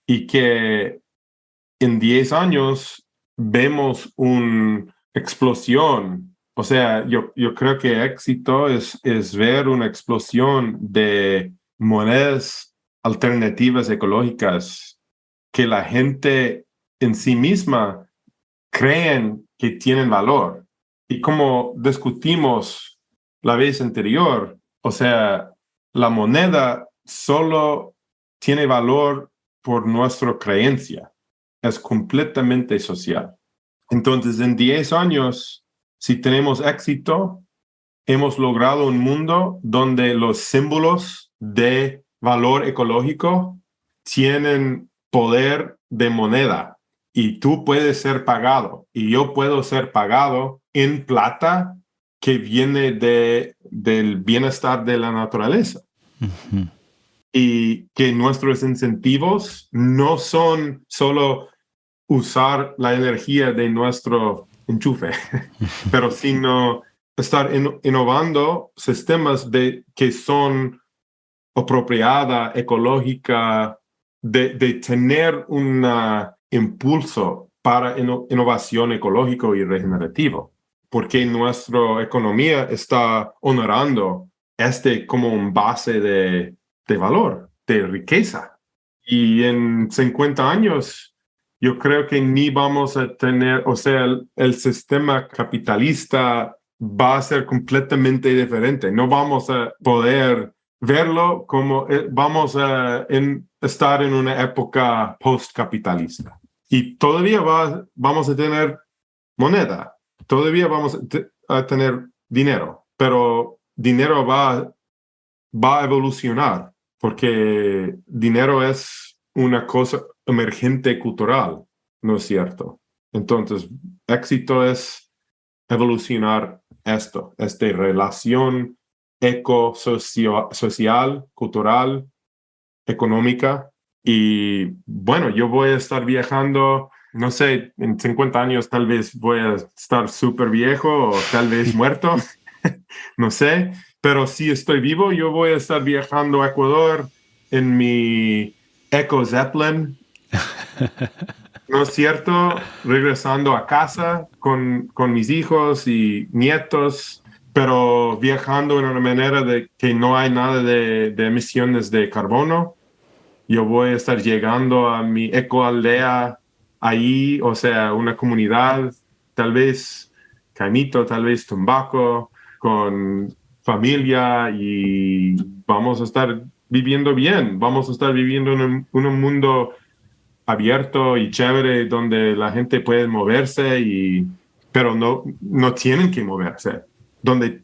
y que en 10 años vemos una explosión. O sea, yo creo que éxito es ver una explosión de monedas alternativas ecológicas que la gente en sí misma creen que tienen valor. Y como discutimos la vez anterior, o sea, la moneda solo tiene valor por nuestra creencia. Es completamente social. Entonces, en 10 años, si tenemos éxito, hemos logrado un mundo donde los símbolos de valor ecológico tienen poder de moneda y tú puedes ser pagado y yo puedo ser pagado en plata que viene del bienestar de la naturaleza. Uh-huh. Y que nuestros incentivos no son solo usar la energía de nuestro enchufe, pero sino estar innovando sistemas que son apropiada, ecológica, de tener un impulso para innovación ecológica y regenerativo, porque nuestra economía está honorando como un base de valor, de riqueza. Y en 50 años, yo creo que ni vamos a tener, o sea, el sistema capitalista va a ser completamente diferente. No vamos a poder verlo como vamos a estar en una época post-capitalista. Y todavía vamos a tener moneda, todavía vamos a tener dinero, pero dinero va a evolucionar porque dinero es una cosa emergente cultural, ¿no es cierto? Entonces, éxito es evolucionar esta relación social, cultural, económica. Y bueno, yo voy a estar viajando, no sé, en 50 años tal vez voy a estar súper viejo o tal vez muerto, no sé, pero si estoy vivo, yo voy a estar viajando a Ecuador en mi Eco Zeppelin. ¿No es cierto? Regresando a casa con mis hijos y nietos, pero viajando en una manera de que no hay nada de emisiones de carbono. Yo voy a estar llegando a mi ecoaldea ahí, o sea, una comunidad, tal vez Caimito, tal vez Tumbaco, con familia y vamos a estar viviendo bien, vamos a estar viviendo en un mundo abierto y chévere donde la gente puede moverse pero no tienen que moverse, donde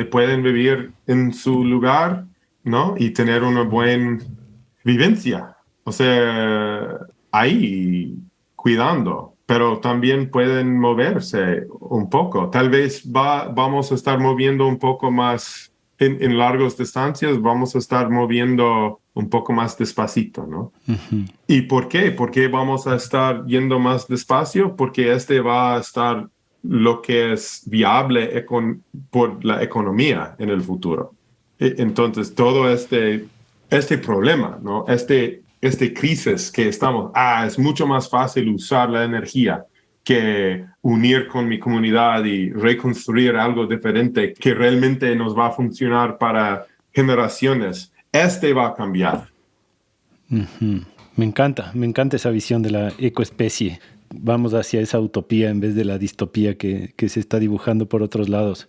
pueden vivir en su lugar, ¿no? Y tener una buena vivencia, o sea, ahí cuidando, pero también pueden moverse un poco. Tal vez vamos a estar moviendo un poco más en largas distancias, vamos a estar moviendo un poco más despacito, ¿no? Uh-huh. ¿Y por qué? ¿Por qué vamos a estar yendo más despacio? Porque va a estar lo que es viable por la economía en el futuro. Entonces, todo este problema, ¿no? Este crisis que estamos, es mucho más fácil usar la energía que unir con mi comunidad y reconstruir algo diferente que realmente nos va a funcionar para generaciones. Va a cambiar. Uh-huh. Me encanta esa visión de la ecoespecie. Vamos hacia esa utopía en vez de la distopía que se está dibujando por otros lados.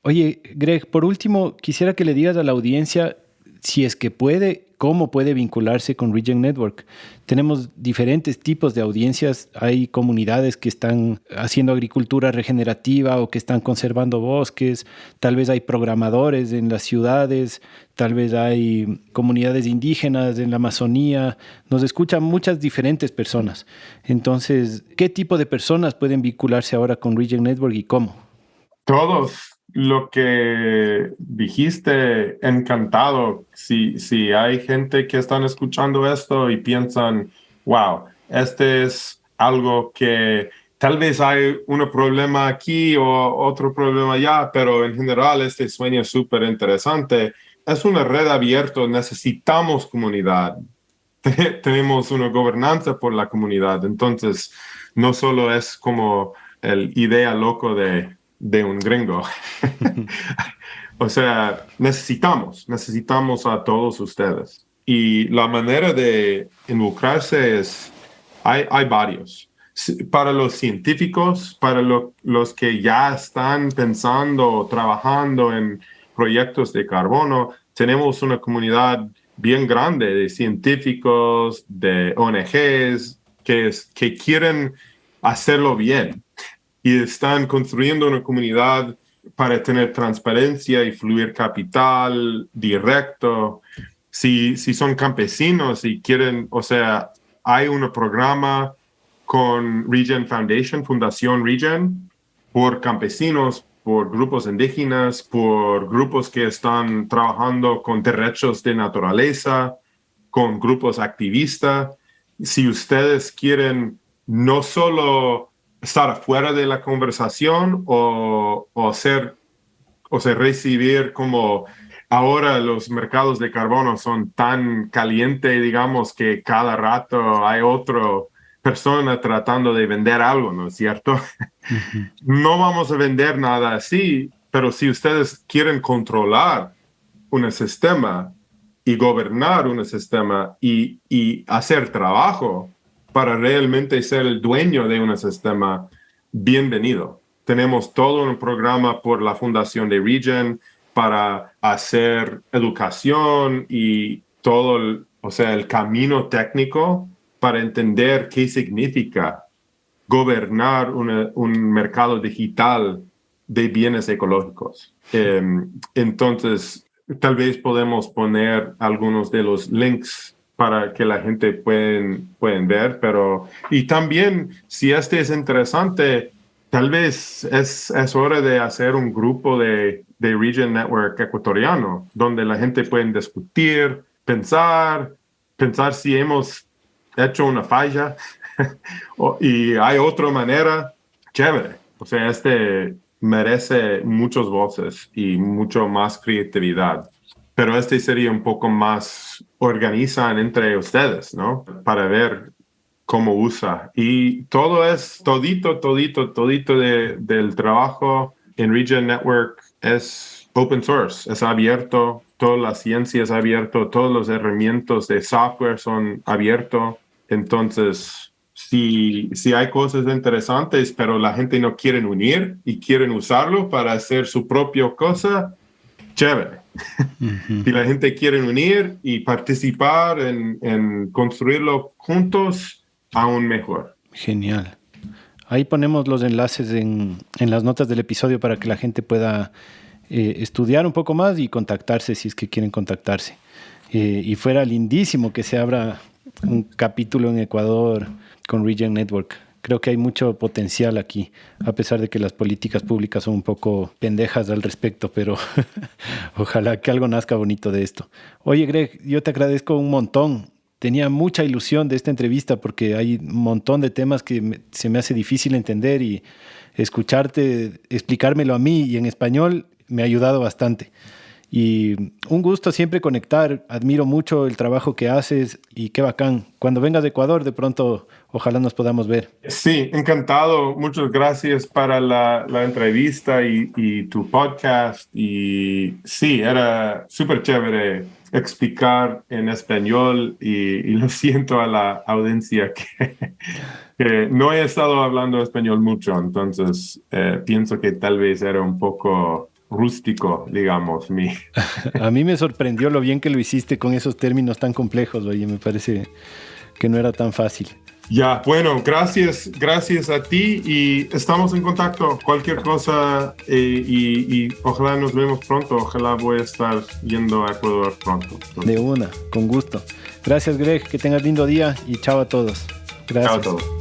Oye, Greg, por último, quisiera que le digas a la audiencia, si es que puede, cómo puede vincularse con Regen Network. Tenemos diferentes tipos de audiencias. Hay comunidades que están haciendo agricultura regenerativa o que están conservando bosques. Tal vez hay programadores en las ciudades. Tal vez hay comunidades indígenas en la Amazonía. Nos escuchan muchas diferentes personas. Entonces, ¿qué tipo de personas pueden vincularse ahora con Regen Network y cómo? Todos. Lo que dijiste, encantado. Si hay gente que están escuchando esto y piensan, wow, este es algo que tal vez hay un problema aquí o otro problema allá, pero en general este sueño es súper interesante. Es una red abierta, necesitamos comunidad. Tenemos una gobernanza por la comunidad, entonces no solo es como el idea loco de un gringo. O sea, necesitamos a todos ustedes. Y la manera de involucrarse hay varios. Para los científicos, para los que ya están pensando, trabajando en proyectos de carbono, tenemos una comunidad bien grande de científicos, de ONGs, que quieren hacerlo bien y están construyendo una comunidad para tener transparencia y fluir capital directo. Si son campesinos y quieren, o sea, hay un programa con Regen Foundation, Fundación Regen, por campesinos, por grupos indígenas, por grupos que están trabajando con derechos de naturaleza, con grupos activistas. Si ustedes quieren no solo estar afuera de la conversación o recibir como ahora los mercados de carbono son tan calientes, digamos, que cada rato hay otra persona tratando de vender algo, ¿no es cierto? Uh-huh. No vamos a vender nada así, pero si ustedes quieren controlar un sistema y gobernar un sistema y hacer trabajo para realmente ser el dueño de un sistema, bienvenido. Tenemos todo un programa por la Fundación de Regen para hacer educación y todo el camino técnico para entender qué significa gobernar un mercado digital de bienes ecológicos. Entonces, tal vez podemos poner algunos de los links para que la gente pueden ver, y también, si este es interesante, tal vez es hora de hacer un grupo de Regen Network ecuatoriano, donde la gente puede discutir, pensar si hemos hecho una falla y hay otra manera, chévere. O sea, merece muchas voces y mucho más creatividad. Pero sería un poco más organizan entre ustedes, ¿no? Para ver cómo usa. Y todo es todito del trabajo en Regen Network es open source, es abierto, toda la ciencia es abierto, todas las herramientas de software son abiertos. Entonces, si hay cosas interesantes, pero la gente no quiere unir y quieren usarlo para hacer su propia cosa, chévere. Uh-huh. Si la gente quiere unir y participar en construirlo juntos, aún mejor. Genial. Ahí ponemos los enlaces en las notas del episodio para que la gente pueda estudiar un poco más y contactarse si es que quieren contactarse. Y fuera lindísimo que se abra un capítulo en Ecuador con Regen Network. Creo que hay mucho potencial aquí, a pesar de que las políticas públicas son un poco pendejas al respecto, pero ojalá que algo nazca bonito de esto. Oye, Greg, yo te agradezco un montón. Tenía mucha ilusión de esta entrevista porque hay un montón de temas que se me hace difícil entender y escucharte, explicármelo a mí y en español me ha ayudado bastante. Y un gusto siempre conectar. Admiro mucho el trabajo que haces y qué bacán. Cuando vengas de Ecuador, de pronto, ojalá nos podamos ver. Sí, encantado. Muchas gracias para la entrevista y tu podcast. Y sí, era súper chévere explicar en español y lo siento a la audiencia que no he estado hablando español mucho, entonces pienso que tal vez era un poco rústico, digamos, A mí me sorprendió lo bien que lo hiciste con esos términos tan complejos, oye, me parece que no era tan fácil. Ya, bueno, gracias a ti y estamos en contacto. Cualquier cosa y ojalá nos vemos pronto. Ojalá voy a estar yendo a Ecuador pronto. Entonces, De una, con gusto. Gracias, Greg, que tengas lindo día y chao a todos. Gracias. chao a todos.